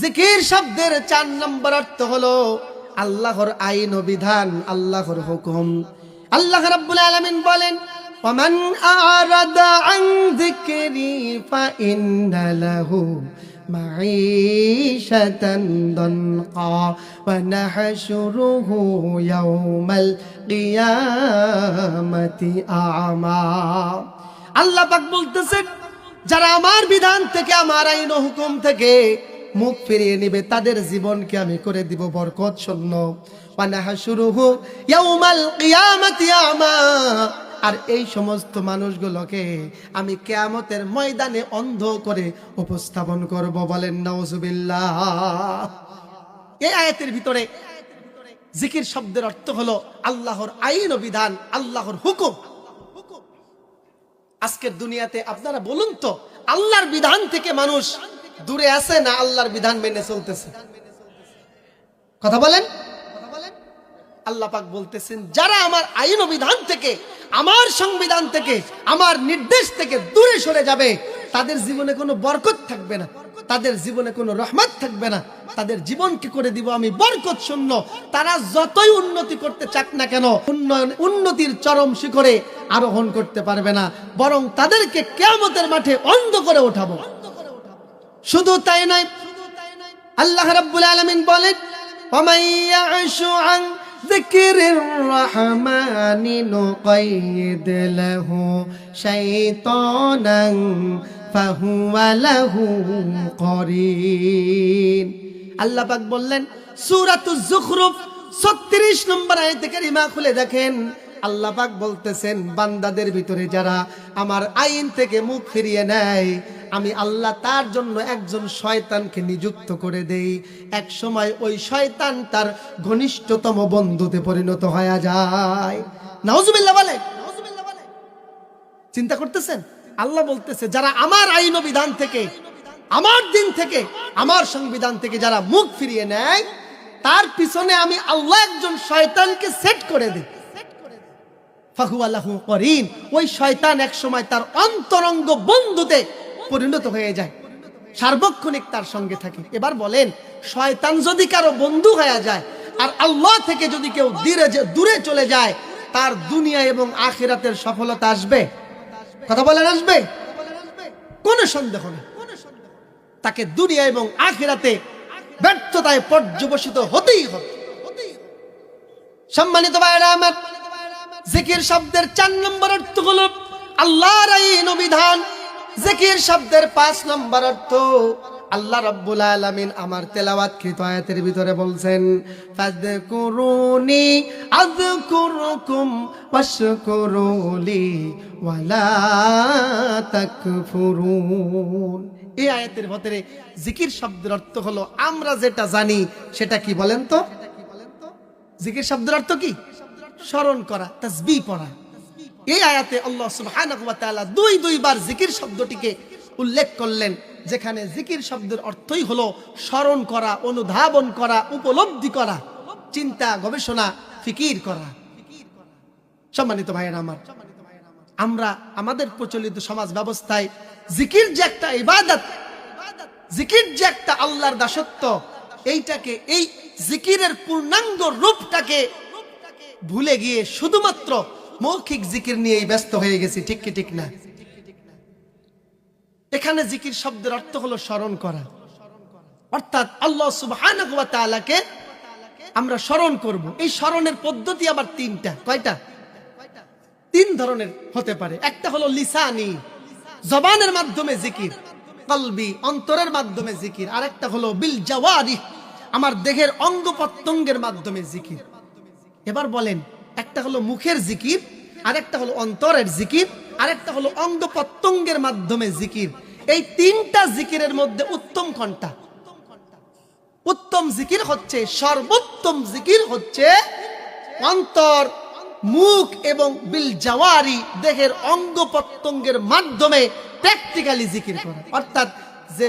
জিকির শব্দের 4 নম্বর অর্থ হলো আল্লাহর আইন ও বিধান, আল্লাহর হুকুম। আল্লাহ রাব্বুল আলামিন বলেন, ওয়ামান আ'রাদা আন যিকরি ফাইন্না লাহু মাঈশাতান দানকা ওয়া নাহশুরুহু ইয়াওমাল কিয়ামাতি আ'মা। আল্লাহ পাক বলতেছেন, যারা আমার বিধান থেকে, আমার আইন ও হুকুম থেকে মুখ ফিরিয়ে নেবে, তাদের জীবনকে আমি করে দিব বরকত শূন্য। ওয়া নাহশুরুহু ইয়াওমাল কিয়ামাতি আ'মা, আর এই সমস্ত মানুষগুলোকে আমি কিয়ামতের ময়দানে অন্ধ করে উপস্থাপন করব। বলেন নাউজুবিল্লাহ। এই আয়াতের ভিতরে জিকির শব্দের অর্থ হলো আল্লাহর আইন ও বিধান, আল্লাহর হুকুম। আজকের দুনিয়াতে আপনারা বলুন তো, আল্লাহর বিধান থেকে মানুষ দূরে আছে না আল্লাহর বিধান মেনে চলতেছে? কথা বলেন। আল্লাহ পাক বলতেছেন, যারা আমার আইন ও বিধান থেকে, আমার সংবিধান থেকে, আমার নির্দেশ থেকে দূরে সরে যাবে, তাদের জীবনে কোনো বরকত থাকবে না, তাদের জীবনে কোনো রহমত থাকবে না, তাদের জীবনকে করে দিব আমি বরকত শূন্য। তারা যতই উন্নতি করতে চাক না কেন, উন্নতির চরম শিখরে আরোহণ করতে পারবে না, বরং তাদেরকে কিয়ামতের মাঠে অন্ধ করে উঠাবো। শুধু তাই নয়, আল্লাহ রাব্বুল আলামিন বলেন, ওয়ামান ইয়াশু আন যিকরির রহমানি নুকাইয়িদ লাহু শাইতানান ফাহুয়া লাহু করিন। আল্লাহ পাক বললেন সূরাতুজ যুখরুফ 36 নম্বর আয়াতে কারিমা খুলে দেখেন, আল্লাহ পাক বলতেছেন, বান্দাদের ভিতরে যারা আমার আইন থেকে মুখ ফিরিয়ে নেয়, আমি আল্লাহ তার জন্য একজন শয়তানকে নিযুক্ত করে দেই। এক সময় ওই শয়তান তার ঘনিষ্ঠতম বন্ধুতে পরিণত হয়ে যায়। নাউজুবিল্লাহ বলে। চিন্তা করতেছেন? আল্লাহ বলতেছে, যারা আমার আইন ও বিধান থেকে, আমার দিন থেকে, আমার সংবিধান থেকে যারা মুখ ফিরিয়ে নেয়, তার পিছনে আমি আল্লাহ একজন শয়তানকে সেট করে দিই। ফাহুয়া লাহু করিন। ওই শয়তান এক সময় তার অন্তরঙ্গ বন্ধুতে পরিণত হয়ে যায়, সার্বক্ষণিক তার সঙ্গে থাকে। এবার বলেন, শয়তান যদি কারো বন্ধু হয়ে যায় আর আল্লাহ থেকে যদি কেউ দূরে চলে যায়, তার দুনিয়া এবং আখিরাতের সফলতা আসবে? কথা বলেন, আসবে? কোনো সন্দেহ নেই, তাকে দুনিয়া এবং আখিরাতে ব্যর্থতায় পর্যবসিত হতেই হবে। সম্মানিত ভাইরা আমার, জিকির শব্দের 4 নম্বর অর্থ হলো আল্লাহর আইন ও বিধান। জিকির শব্দের 5 নম্বর অর্থ আল্লাহ রাব্বুল আলামিন আমার তেলাওয়াতকৃত আয়াতের ভিতরে বলছেন, ফাযকুরুনি আযকুরুকুম ওয়াশকুরুলি ওয়ালা তাকফুরুন। এই আয়াতের ভিতরে জিকির শব্দের অর্থ হলো আমরা যেটা জানি সেটা কি বলেন তো? জিকির শব্দের অর্থ কি? স্মরণ করা, তাসবিহ পড়া। এই আয়াতে আল্লাহ সুবহানাহু ওয়া তাআলা দুইবার জিকির শব্দটিকে উল্লেখ করলেন, যেখানে জিকির শব্দের অর্থই হলো স্মরণ করা, অনুধাবন করা, উপলব্ধি করা, চিন্তা, গবেষণা, ফিকির করা। সম্মানিত ভাইয়েরা আমার, আমরা আমাদের প্রচলিত সমাজ ব্যবস্থায় জিকির যে একটা ইবাদত, জিকির যে একটা আল্লাহর দাসত্ব, এইটাকে, এই জিকিরের পূর্ণাঙ্গ রূপটাকে ভুলে গিয়ে শুধুমাত্র মৌখিক জিকির নিয়েই ব্যস্ত হয়ে গেছি। ঠিক কি ঠিক না? এখানে জিকির শব্দের অর্থ হলো স্মরণ করা, অর্থাৎ আল্লাহ সুবহানাহু ওয়া তাআলাকে আমরা স্মরণ করব। এই স্মরণের পদ্ধতি আবার 3টা। কয়টা? 3 ধরনের হতে পারে। একটা হলো লিসানি, জবানের মাধ্যমে জিকির, কলবি, অন্তরের মাধ্যমে জিকির, আর একটা হলো বিল জাওয়ারিহ, আমার দেহের অঙ্গ প্রত্যঙ্গের মাধ্যমে জিকির। এবার বলেন, একটা হলো মুখের জিকির, আর একটা হলো অন্তরের জিকির, আর একটা হলো অঙ্গ প্রত্যঙ্গের মাধ্যমে জিকির। এই 3টা জিকিরের মধ্যে উত্তম কোনটা? উত্তম জিকির হচ্ছে, সর্বোত্তম জিকির হচ্ছে অন্তর, মুখ এবং বিল জাওয়ারি, দেহের অঙ্গ প্রত্যঙ্গের মাধ্যমে প্র্যাকটিক্যালি জিকির করা। অর্থাৎ যে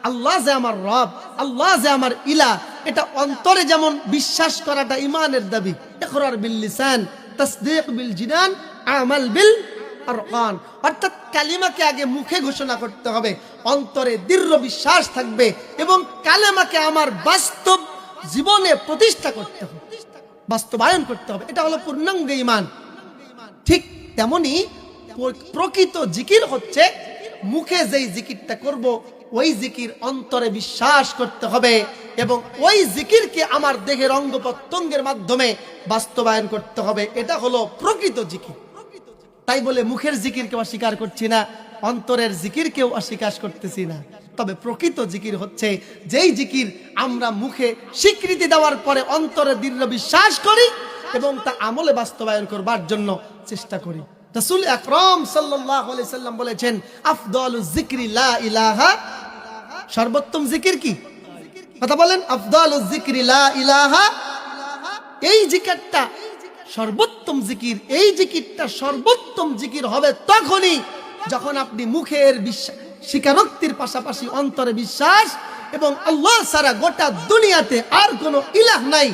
আল্লাহ যে আমার রব, আল্লাহ যে আমার ইলাহ, এটা অন্তরে যেমন বিশ্বাস করাটা ঈমানের দাবি, ইকরার বিল লিসান, তাসদীক বিল জিনান, আমাল বিল আরকান। অর্থাৎ কালিমাকে আগে মুখে ঘোষণা করতে হবে, অন্তরে দৃঢ় বিশ্বাস থাকবে এবং কালেমাকে আমার বাস্তব জীবনে প্রতিষ্ঠা করতে হবে, বাস্তবায়ন করতে হবে। এটা হলো পূর্ণাঙ্গ ঈমান। ঠিক তেমনি প্রকৃত জিকির হচ্ছে, মুখে যেই জিকিরটা করব ওই জিকির অন্তরে বিশ্বাস করতে হবে এবং ওই জিকিরকে আমার দেহের অঙ্গ প্রত্যঙ্গের মাধ্যমে বাস্তবায়ন করতে হবে। এটা হলো প্রকৃত জিকির। তাই বলে মুখের জিকিরকে অস্বীকার করছি না, অন্তরের জিকিরকেও অস্বীকার করতেছি না। তবে প্রকৃত জিকির হচ্ছে যেই জিকির আমরা মুখে স্বীকৃতি দেওয়ার পরে অন্তরে দৃঢ় বিশ্বাস করি এবং তা আমলে বাস্তবায়ন করবার জন্য চেষ্টা করি। রাসূল আকরাম সাল্লাল্লাহু আলাইহি সাল্লাম বলেছেন, আফদালুজ যিকরি লা ইলাহা, সর্বোত্তম জিকির কি? কথা বলেন, আফদালুজ যিকরি লা ইলাহা। এই জিকিরটা সর্বোত্তম জিকির। এই জিকিরটা সর্বোত্তম জিকির হবে তখনই যখন আপনি মুখের বিশ্বাস স্বীকারোক্তির পাশাপাশি অন্তরে বিশ্বাস এবং আল্লাহ ছাড়া গোটা দুনিয়াতে আর কোনো ইলাহ নাই,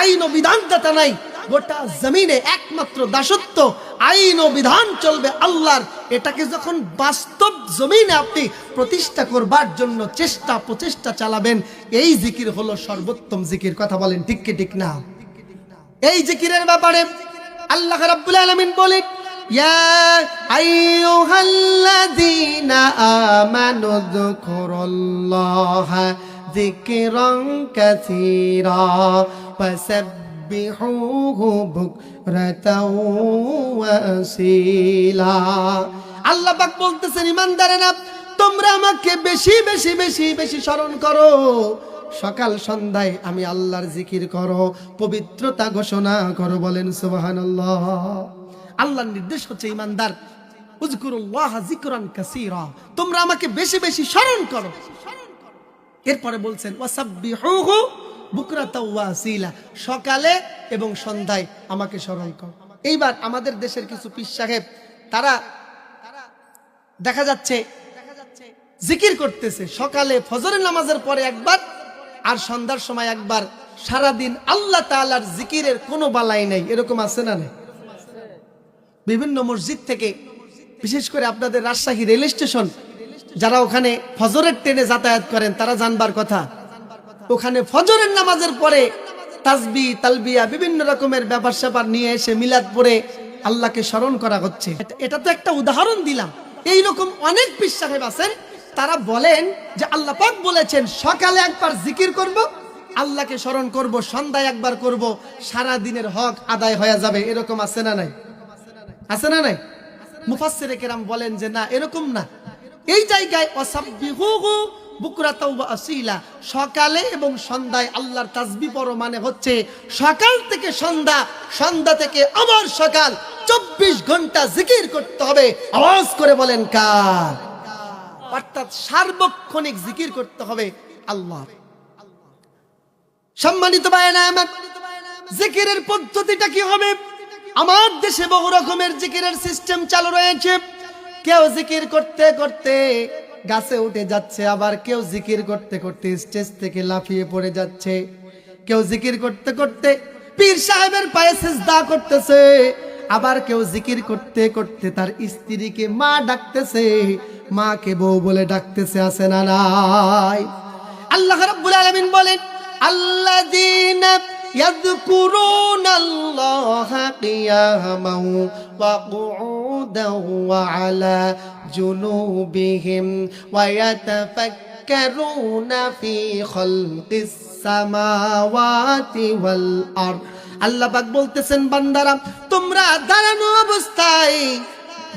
আইন ও বিধানদাতা নাই, গোটা জমিনে একমাত্র দাসত্ব, আইন ও বিধান চলবে আল্লাহর, এটাকে যখন বাস্তব জমিনে আপনি প্রতিষ্ঠা করবার জন্য প্রচেষ্টা চালাবেন, এই জিকির হলো সর্বোত্তম জিকির। কথা বলেন ঠিক কি ঠিক না? এই জিকিরের ব্যাপারে আল্লাহ রাব্বুল আলামিন বলেন, ইয়া আইয়ুহাল্লাযীনা আমানু যকুরুল্লাহা যিকরান কাসীরা ফাসাব্বিহুহু বুকরাতাও ওয়া আসীলা। আল্লাহ পাক বলতেছেন, ঈমানদারেরা তোমরা আমাকে বেশি বেশি বেশি বেশি স্মরণ করো, সকাল সন্ধ্যায় আমি আল্লাহর জিকির করো, পবিত্রতা ঘোষণা করো। বলেন সুবহানাল্লাহ। আল্লাহর নির্দেশ হচ্ছে ঈমানদার, উযকুরুল্লাহ যিকরান কাসীরা, তোমরা আমাকে বেশি বেশি স্মরণ করো। এরপরে বলছেন ওয়াসাব্বিহুহু বুকরাতাও ওয়া আসীলা, সকালে এবং সন্ধ্যায় আমাকে স্মরণ করো। এইবার আমাদের দেশের কিছু পীর সাহেব তারা দেখা যাচ্ছে জিকির করতেছে, সকালে ফজরের নামাজের পরে একবার আর সন্ধ্যার সময় একবার, সারাদিন আল্লাহ তাআলার জিকিরের কোনো বালাই নাই। এরকম আছে না? বিভিন্ন মসজিদ থেকে, বিশেষ করে আপনাদের রাজশাহী রেল স্টেশন, যারা ওখানে ফজরের ট্রেনে যাতায়াত করেন তারা জানবার কথা, ওখানে ফজরের নামাজের পরে তাসবিহ তালবিয়া বিভিন্ন রকমের ব্যাপার স্যাপার নিয়ে এসে মিলাদ পড়ে আল্লাহকে স্মরণ করা হচ্ছে। এটা তো একটা উদাহরণ দিলাম। এইরকম অনেক পীর সাহেব আছেন, তারা বলেন যে আল্লাহ পাক বলেছেন সকালে একবার জিকির করব, আল্লাহকে স্মরণ করব, সন্ধ্যায় একবার করব, সারা দিনের হক আদায় হয়ে যাবে। এরকম আছে না নাই? আছে না নাই? মুফাসসিরে কেরাম বলেন যে না, এরকম না। এই জায়গায় ওয়াসাব্বিহুহু বুকরাতাও ওয়া আসীলা, সকালে এবং সন্ধ্যায় আল্লাহর তাসবিহ পড়ো মানে হচ্ছে সকাল থেকে সন্ধ্যা, সন্ধ্যা থেকে আবার সকাল, 24 ঘন্টা জিকির করতে হবে। আওয়াজ করে বলেন কার? অর্থাৎ সার্বক্ষণিক জিকির করতে হবে আল্লাহ। সম্মানিত ভাইয়েরা আমার, জিকিরের পদ্ধতিটা কি হবে? আমার দেশে বহু রকমের জিকিরের সিস্টেম চালু রয়েছে। কেউ জিকির করতে করতে গাছে উঠে যাচ্ছে, আবার কেউ জিকির করতে করতে স্টেজ থেকে লাফিয়ে পড়ে যাচ্ছে, কেউ জিকির করতে করতে পীর সাহেবের পায়ে সিজদা করতেছে, আবার কেউ জিকির করতে করতে তার স্ত্রীকে মা ডাকতেছে, মাকে বউ বলে ডাকতেছে। আছে না নাই? আল্লাহ রাব্বুল আলামিন বলেন, আল্লাযীনা ইয়াযকুরুনাল্লাহা কিয়ামান ওয়া কুউদান ওয়া আলা জুনুবিহিম ওয়া ইয়াতাফাক্কারুনা ফি খালকিস সামাওয়াতি ওয়াল আরদ। আল্লাহ পাক বলতেছেন, বান্দারা তোমরা দাঁড়ানো অবস্থায়,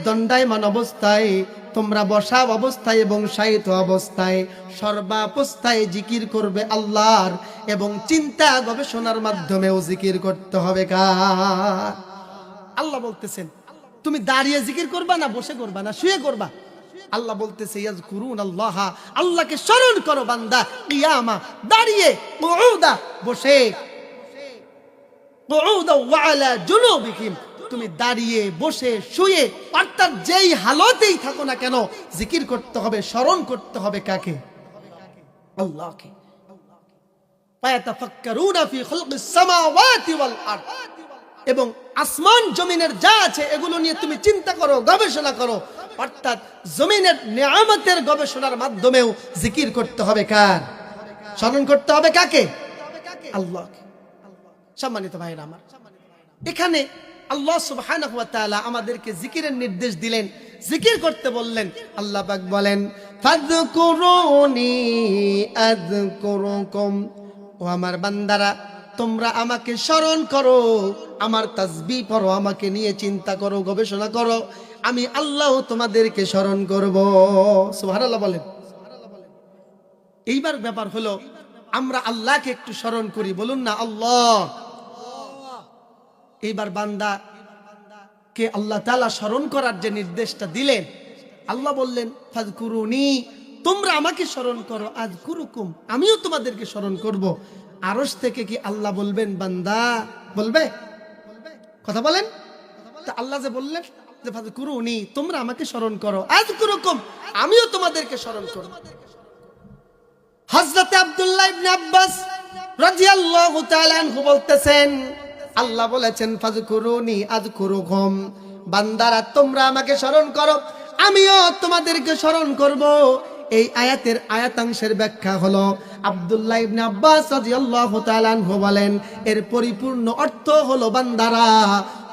দণ্ডায়মান অবস্থায়, তোমরা বসা অবস্থায় এবং শায়িত অবস্থায়, সর্বাবস্থায় জিকির করবে আল্লাহর, এবং চিন্তা গবেষণার মাধ্যমেও জিকির করতে হবে কার? আল্লাহ বলতেছেন তুমি দাঁড়িয়ে জিকির করবা না বসে করবা না শুয়ে করবা? আল্লাহ বলতেছে ইয়াযকুরুনাল্লাহ, আল্লাহকে স্মরণ করো বান্দা, কিয়ামা দাঁড়িয়ে, কুউদা বসে, কুউদা ওয়া আলা জুনুবিহিম তুমি দাঁড়িয়ে বসে শুয়ে, অর্থাৎ যেই হালতেই থাকো না কেন জিকির করতে হবে, স্মরণ করতে হবে কাকে? আল্লাহকে। ফায়াতাফাক্কারুনা ফি খালকিস সামাওয়াতি ওয়াল আরদ, এবং আসমান জমিনের যা আছে এগুলো নিয়ে তুমি চিন্তা করো, গবেষণা করো, অর্থাৎ জমিনের নিয়ামতের গবেষণার মাধ্যমেও জিকির করতে হবে কার? স্মরণ করতে হবে কাকে? আল্লাহকে। সম্মানিত ভাইরা আমার, এখানে আল্লাহ সুবহানাহু ওয়া তাআলা আমাদেরকে জিকিরের নির্দেশ দিলেন, জিকির করতে বললেন। আল্লাহ পাক বলেন, ফাযকুরুনি আযকুরুকুম, ও আমার বান্দারা তোমরা আমাকে স্মরণ করো, আমার তাসবিহ পড়ো, আমাকে নিয়ে চিন্তা করো, গবেষণা করো, আমি আল্লাহ তোমাদেরকে স্মরণ করব। সুবহানাল্লাহ বলেন। এইবার ব্যাপার হলো আমরা আল্লাহকে একটু স্মরণ করি, বলুন না আল্লাহ। এইবার বান্দা কে আল্লাহ তাআলা স্মরণ করার যে নির্দেশটা দিলেন, আল্লাহ বললেন ফাযকুরুনি, তোমরা আমাকে স্মরণ করো, আযকুরুকুম, আমিও তোমাদেরকে স্মরণ করব। আরশ থেকে কি আল্লাহ বলবেন বান্দা বলবে? কথা বলেন। তা আল্লাহ যে বললেন যে ফাযকুরুনি, তোমরা আমাকে স্মরণ করো, আযকুরুকুম, আমিও তোমাদেরকে স্মরণ করব। হযরত আব্দুল্লাহ ইবনে আব্বাস রাদিয়াল্লাহু তাআলা আনহু বলতেছেন, আল্লাহ বলেছেন ফাযকুরুনি আযকুরুকুম, বান্দারা তোমরা আমাকে স্মরণ করো, আমিও তোমাদেরকে স্মরণ করব। এই আয়াতের আয়াতাংশের ব্যাখ্যা হলো, আব্দুল্লাহ ইবনে আব্বাস রাদিয়াল্লাহু তাআলা আনহু বলেন, এর পরিপূর্ণ অর্থ হলো, বান্দারা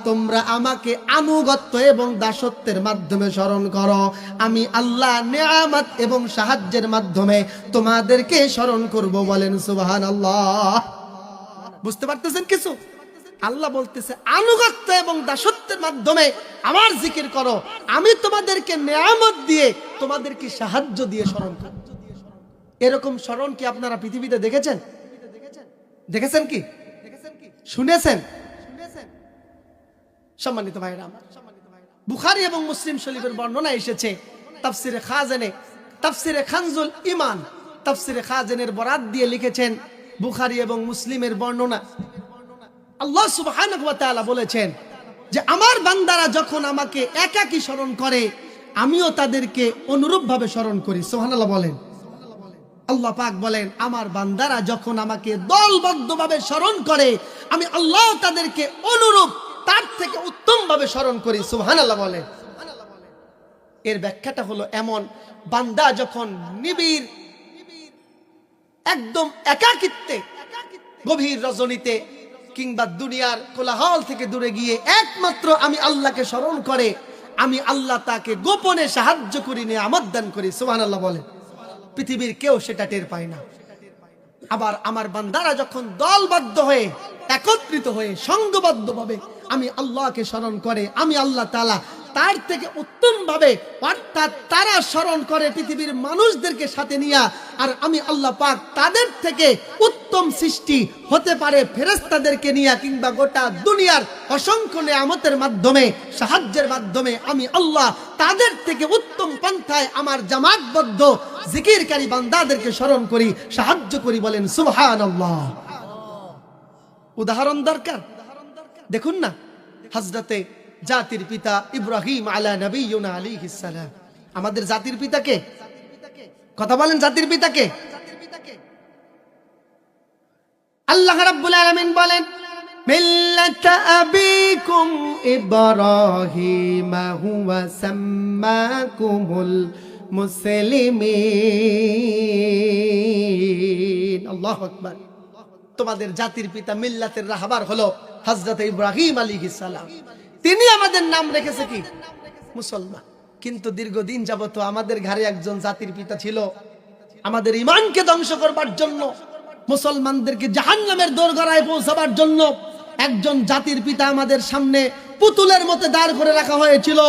তোমরা আমাকে আনুগত্য এবং দাসত্বের মাধ্যমে স্মরণ করো, আমি আল্লাহ নেয়ামত এবং সাহায্যের মাধ্যমে তোমাদেরকে স্মরণ করব। বলেন সুবহানাল্লাহ। বুঝতে পারতেছেন কিছু? আল্লাহ বলতেছে আনুগত্য এবং দাসত্বের মাধ্যমে আমার জিকির করো, আমি তোমাদেরকে নেয়ামত দিয়ে তোমাদেরকে সাহায্য দিয়ে স্মরণ করব। এরকম স্মরণ কি আপনারা পৃথিবীতে দেখেছেন? দেখেছেন কি? শুনেছেন? সম্মানিত ভাইরা, বুখারী এবং মুসলিম শরীফের বর্ণনা এসেছে, তাফসিরে খাজানে, তাফসিরে খানজুল ঈমান, তাফসিরে খাজানের বরাত দিয়ে লিখেছেন, বুখারী এবং মুসলিমের বর্ণনা, আল্লাহ সুবহানাহু ওয়া তাআলা বলেছেন যে আমার বান্দারা যখন আমাকে একাকী স্মরণ করে, আমিও তাদেরকে অনুরূপভাবে স্মরণ করি। সুবহানাল্লাহ বলেন। আল্লাহ পাক বলেন, আমার বান্দারা যখন আমাকে দলবদ্ধভাবে স্মরণ করে, আমি আল্লাহ তাদেরকে অনুরূপ, তার থেকে উত্তম ভাবে স্মরণ করি। সুবহানাল্লাহ বলেন। এর ব্যাখ্যাটা হলো এমন, বান্দা যখন নিবিড় একদম একাকিত্বে, গভীর রজনীতে কিংবা দুনিয়ার কোলাহল থেকে দূরে গিয়ে একমাত্র আমি আল্লাহকে স্মরণ করে, আমি আল্লাহ তাকে গোপনে সাহায্য করি, নিয়ামত দান করি। সুবহানাল্লাহ বলেন। পৃথিবীর কেউ সেটা টের পায় না। আবার আমার বান্দারা যখন দলবদ্ধ হয়ে, একত্রিত হয়ে, সংঘবদ্ধভাবে আমি আল্লাহকে স্মরণ করে, আমি আল্লাহ তাআলা তার থেকে উত্তম ভাবে, অর্থাৎ তারা স্মরণ করে পৃথিবীর মানুষদেরকে সাথে নিয়ে, আর আমি আল্লাহ পাক তাদের থেকে উত্তম সৃষ্টি হতে পারে ফেরেশতাদেরকে নিয়ে, কিংবা গোটা দুনিয়ার অসংখ্য নেয়ামতের মাধ্যমে, সাহায্যের মাধ্যমে আমি আল্লাহ তাদের থেকে উত্তম পন্থায় আমার জামাতবদ্ধ জিকিরকারী বান্দাদেরকে স্মরণ করি, সাহায্য করি। বলেন সুবহানাল্লাহ। উদাহরণ দরকার? দেখুন না, হযরতে জাতির পিতা ইব্রাহিম আলা নবিয়্যিনা আলাইহিস সালাম, আমাদের জাতির পিতা কে? কথা বলেন, জাতির পিতা কে? আল্লাহ রাব্বুল আলামিন বলেন, মিল্লাতা আবিকুম ইব্রাহিম হুয়া সাম্মাকুমুল মুসলিমিন। আল্লাহু আকবার। তোমাদের জাতির পিতা মিল্লাতের রাহবার হলো হযরত ইব্রাহিম আলাইহিস সালাম। তিনি আমাদের নাম রেখেছে কি? মুসলমান। কিন্তু দীর্ঘদিন যাবত আমাদের ঘরে একজন জাতির পিতা ছিল, আমাদের ঈমানকে ধ্বংস করবার জন্য, মুসলমানদেরকে জাহান্নামের দোরগোড়ায় পৌঁছাবার জন্য একজন জাতির পিতা আমাদের সামনে পুতুলের মতো দাঁড় করে রাখা হয়েছিল।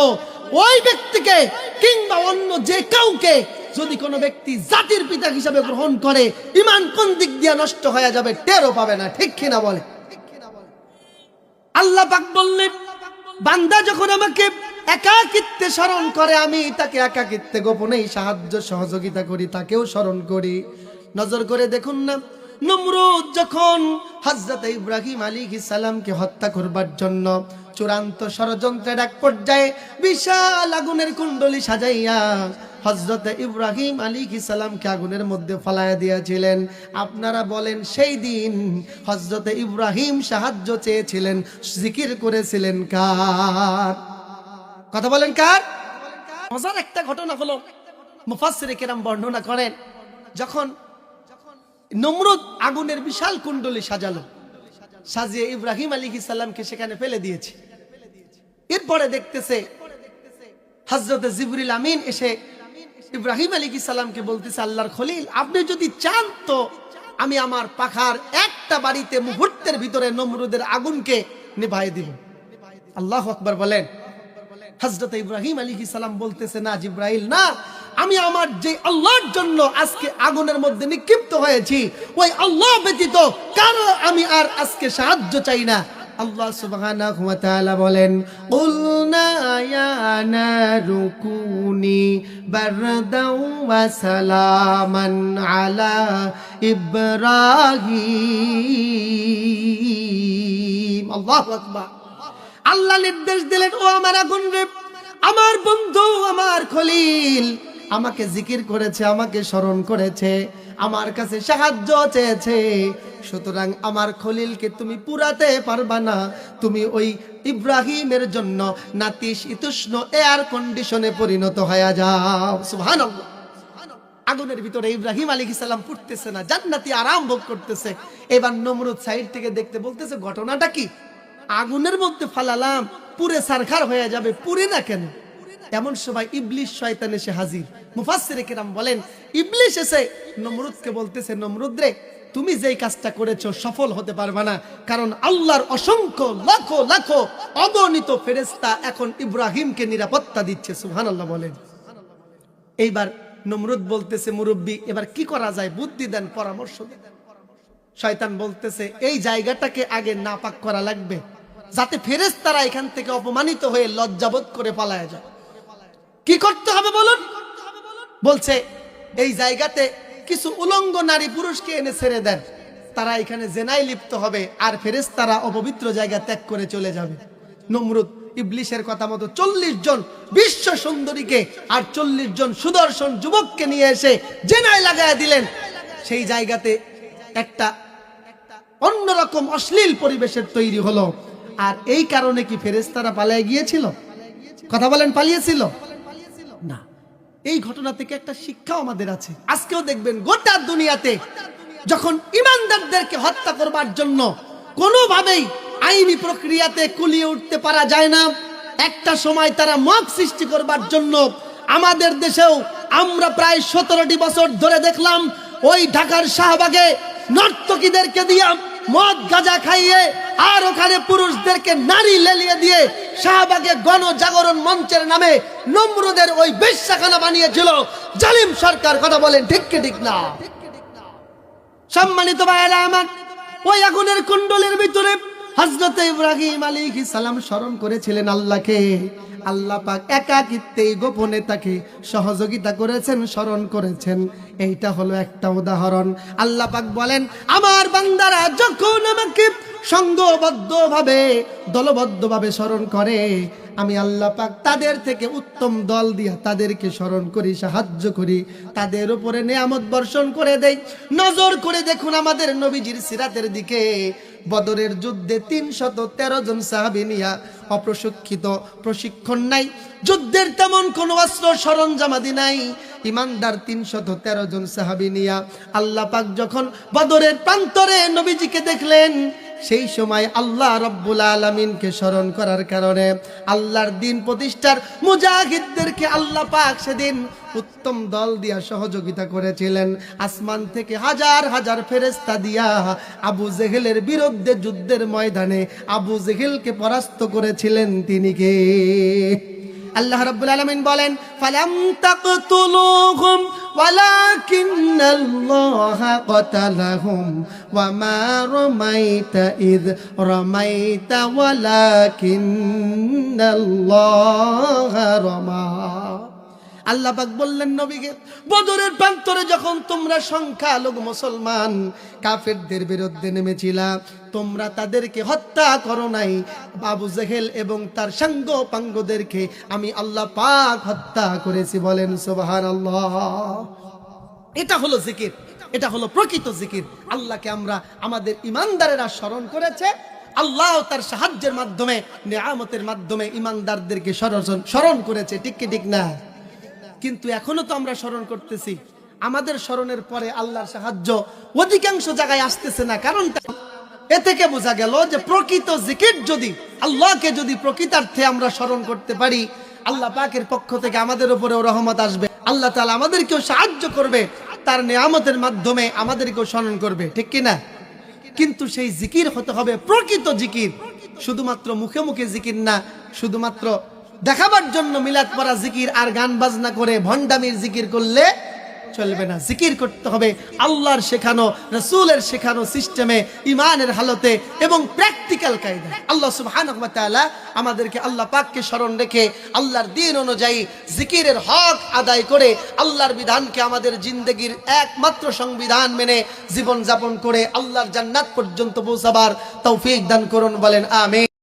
ওই ব্যক্তিকে কিংবা অন্য যে কাউকে যদি কোনো ব্যক্তি জাতির পিতা হিসাবে গ্রহণ করে, ঈমান কোন দিক দিয়ে নষ্ট হয়ে যাবে টেরও পাবে না। ঠিক কিনা বলে? আল্লাহ পাক বললেন, বান্দা যখন আমাকে একাকিত্বে স্মরণ করে, আমি তাকে একাকিত্বে গোপনেই সাহায্য সহযোগিতা করি, তাকেও স্মরণ করি। নজর করে দেখুন না, নমরুদ যখন হযরত ইব্রাহিম আলাইহিস সালামকে হত্যা করবার জন্য চূড়ান্ত ষড়যন্ত্রের এক পর্যায়ে বিশাল আগুনের কুণ্ডলী সাজাইয়া হযরত ইব্রাহিম আলাইহিস সালামকে আগুনের মধ্যে ফলাইয়া দিয়েছিলেন, আপনারা বলেন সেই দিন হযরত ইব্রাহিম সাহায্য চেয়েছিলেন, জিকির করেছিলেন কার? কথা বলেন কার? মজার একটা ঘটনা হলো, মুফাসসিরে কেরাম বর্ণনা করেন, যখন নমরুদ আগুনের বিশাল কুণ্ডলী সাজালো, সাজিয়ে ইব্রাহিম আলাইহিস সালামকে সেখানে ফেলে দিয়েছে। এরপরে দেখতেছে হযরত জিবরিল আমিন এসে ইব্রাহিম আলাইহিস সালামকে বলতেছে, আল্লাহর খলিল, আপনি যদি চান তো আমি আমার পাখার একটা বাড়িতে মুহূর্তের ভিতরে নমরুদের আগুনকে নিভাইয়ে দিব। আল্লাহু আকবার বলেন। হযরত ইব্রাহিম আলাইহিস সালাম বলতেছে, না জিবরাইল, না, আমি আমার যে আল্লাহর জন্য আজকে আগুনের মধ্যে নিক্ষিপ্ত হয়েছি, ওই আল্লাহ ব্যতীত কারো আমি আর আজকে সাহায্য চাই না। আল্লাহ সুবহানাহু ওয়া তাআলা বলেন, কুলনা ইয়া নারু কুনি বারদাও ওয়া সালামান আলা ইব্রাহিম। আল্লাহু আকবার। আল্লাহ নির্দেশ দিলেন, ও আমার আগুন রে, আমার বন্ধু আমার খলিল আমাকে জিকির করেছে, আমাকে স্মরণ করেছে, আমার কাছে সাহায্য চেয়েছে, সুতরাং আমার খলিলকে তুমি পুরাতে পারবা না। তুমি ওই ইব্রাহিমের জন্য নাতিশীতোষ্ণ এয়ার কন্ডিশনে পরিণত হয়ে যাও। সুবহানাল্লাহ। আগুনের ভিতরে ইব্রাহিম আলাইহিস সালাম পড়তেছে না, জান্নাতি আরাম ভোগ করতেছে। এবার নমরুদ সাইড থেকে দেখতে বলতেছে, ঘটনাটা কি? আগুনের মধ্যে ফালালাম, পুরে সারখার হয়ে যাবে, পুরে না কেন? এমন সময় ইবলিশ শয়তান এসে হাজির। মুফাসসিরে কেরাম বলেন, ইবলিশ এসে নমরুদকে বলতেছে, নমরুদ রে, তুমি যেই কাজটা করেছো সফল হতে পারবে না, কারণ আল্লাহর অসংখ্য লাখো লাখো অগণিত ফেরেশতা এখন ইব্রাহিমকে নিরাপত্তা দিচ্ছে। সুবহানাল্লাহ বলেন। এইবার নমরুদ বলতেছে, মুরব্বী এবার কি করা যায়, বুদ্ধি দেন, পরামর্শ দেন। শয়তান বলতেছে, এই জায়গাটাকে আগে নাপাক করা লাগবে, যাতে ফেরেশতারা এখান থেকে অপমানিত হয়ে লজ্জাবোধ করে পালায় যায়। কি করতে হবে বলুন? বলছে, এই জায়গাতে কিছু উলঙ্গ নারী পুরুষকে এনে ছেড়ে দেন, তারা এখানে জেনায় লিপ্ত হবে, আর ফেরেশতারা অপবিত্র জায়গা ত্যাগ করে চলে যাবে। নমরুদ ইবলিশের কথা মতো 40 জন বিশ্ব সুন্দরীকে আর 40 জন সুদর্শন যুবককে নিয়ে এসে জেনায় লাগায় দিলেন। সেই জায়গাতে একটা অন্যরকম অশ্লীল পরিবেশের তৈরি হলো। আর এই কারণে কি ফেরেশতারা পালিয়ে গিয়েছিল? কথা বলেন, পালিয়েছিল না। এই ঘটনা থেকে একটা শিক্ষা আমাদের আছে। আজকেও দেখবেন গোটা দুনিয়াতে যখন ইমানদারদেরকে হত্যা করবার জন্য কোনোভাবেই আইনি প্রক্রিয়াতে কুলিয়ে উঠতে পারা যায় না, একটা সময় তারা মব সৃষ্টি করবার জন্য আমাদের দেশেও আমরা প্রায় 17টি বছর ধরে দেখলাম ওই ঢাকার শাহবাগে নর্তকীদেরকে দিয়ে মদ গাঁজা খাইয়ে আর ওখানে পুরুষদেরকে নারী লেলিয়ে দিয়ে শাহবাগে গণজাগরণ মঞ্চের নামে নমরুদের ওই বেশ্যাখানা বানিয়েছিল জালিম সরকার। কথা বলেন ঠিক কি ঠিক না? সম্মানিত ভাইয়েরা আমার, ওই আগুনের কুণ্ডলের ভিতরে হযরত ইব্রাহিম আলাইহিস সালাম স্মরণ করেছিলেন আল্লাহকে। আল্লাহ পাক একাকিত্বে গোপনে তাকে সহযোগিতা করেছেন, স্মরণ করেছেন। এইটা হলো একটা উদাহরণ। আল্লাহ পাক বলেন, আমার বান্দারা যখন আমাকে সংঘবদ্ধভাবে দলবদ্ধভাবে স্মরণ করে, আমি আল্লাহ পাক তাদের থেকে উত্তম দল দিয়া তাদেরকে স্মরণ করি, সাহায্য করি, তাদের উপরে নিয়ামত বর্ষণ করে দেই। নজর করে দেখুন আমাদের নবীজির সিরাতের দিকে। বদরের যুদ্ধে 313 জন সাহাবী নিয়া অপ্রশিক্ষিত, প্রশিক্ষণ নাই, যুদ্ধের তেমন কোনো অস্ত্র সরঞ্জামাদি নাই, ইমানদার 313 জন সাহাবী নিয়া আল্লাহ পাক যখন বদরের প্রান্তরে নবীজিকে দেখলেন, সেই সময় আল্লাহ রাব্বুল আলামিনকে স্মরণ করার কারণে আল্লাহর দ্বীন প্রতিষ্ঠার মুজাহিদদেরকে আল্লাহ পাক সেদিন উত্তম দল দিয়া সহযোগিতা করেছিলেন। আসমান থেকে হাজার হাজার ফেরেশতা দিয়া আবু জেহেলের বিরুদ্ধে যুদ্ধের ময়দানে আবু জেহেলকে পরাস্ত করেছিলেন তিনি কে? আল্লাহ রাব্বুল আলামিন বলেন, ফালাম তাকতুলুহুম ওয়ালাকিন্নাল্লাহা ক্বাতালাহুম ওয়া মা রামাইতা ইয রামাইতা ওয়ালাকিন্নাল্লাহা রামা। আল্লাহ পাক বললেন নবীকে, বদরের প্রান্তরে যখন তোমরা সংখ্যালঘু মুসলমান কাফেরদের বিরুদ্ধে নেমেছিলা, তোমরা তাদেরকে হত্যা করো নাই, আবু জেহেল এবং তার সাঙ্গ পাঙ্গদেরকে আমি আল্লাহ পাক হত্যা করেছি। বলেন সুবহানাল্লাহ। এটা হলো জিকির, এটা হলো প্রকৃত জিকির। আল্লাহকে আমরা আমাদের ইমানদারেরা স্মরণ করেছে, আল্লাহ তার সাহায্যের মাধ্যমে, নিয়ামতের মাধ্যমে ইমানদারদেরকে স্মরণ করেছে। ঠিক কি ঠিক না? কিন্তু এখনো তো আমরা স্মরণ করতেছি, আমাদের স্মরণের পরে আল্লাহর সাহায্য অধিকাংশ জায়গায় আসতেছে না। কারণটা এ থেকে বোঝা গেল যে প্রকৃত জিকির যদি, আল্লাহকে যদি প্রকৃতার্থে আমরা স্মরণ করতে পারি, আল্লাহ পাকের পক্ষ থেকে আমাদের উপরেও রহমত আসবে, আল্লাহ তাআলা আমাদেরকেও সাহায্য করবে, তার নিয়ামতের মাধ্যমে আমাদেরকেও স্মরণ করবে। ঠিক কি না? কিন্তু সেই জিকির হতে হবে প্রকৃত জিকির, শুধুমাত্র মুখে মুখে জিকির না, শুধুমাত্র দেখাবার জন্য মিলাদ পড়া জিকির আর গান বাজনা করে ভণ্ডামির জিকির করলে চলবে না। জিকির করতে হবে আল্লাহর শেখানো, রাসূলের শেখানো সিস্টেমে, ইমানের হালতে এবং প্র্যাকটিক্যাল কায়দায়। আল্লাহ সুবহানাহু ওয়া তাআলা আমাদেরকে আল্লাহ পাককে স্মরণ রেখে আল্লাহর দ্বীন অনুযায়ী জিকিরের হক আদায় করে আল্লাহর বিধানকে আমাদের জিন্দেগির একমাত্র সংবিধান মেনে জীবন যাপন করে আল্লাহর জান্নাত পর্যন্ত পৌঁছাবার তৌফিক দান করুন। বলেন আমিন।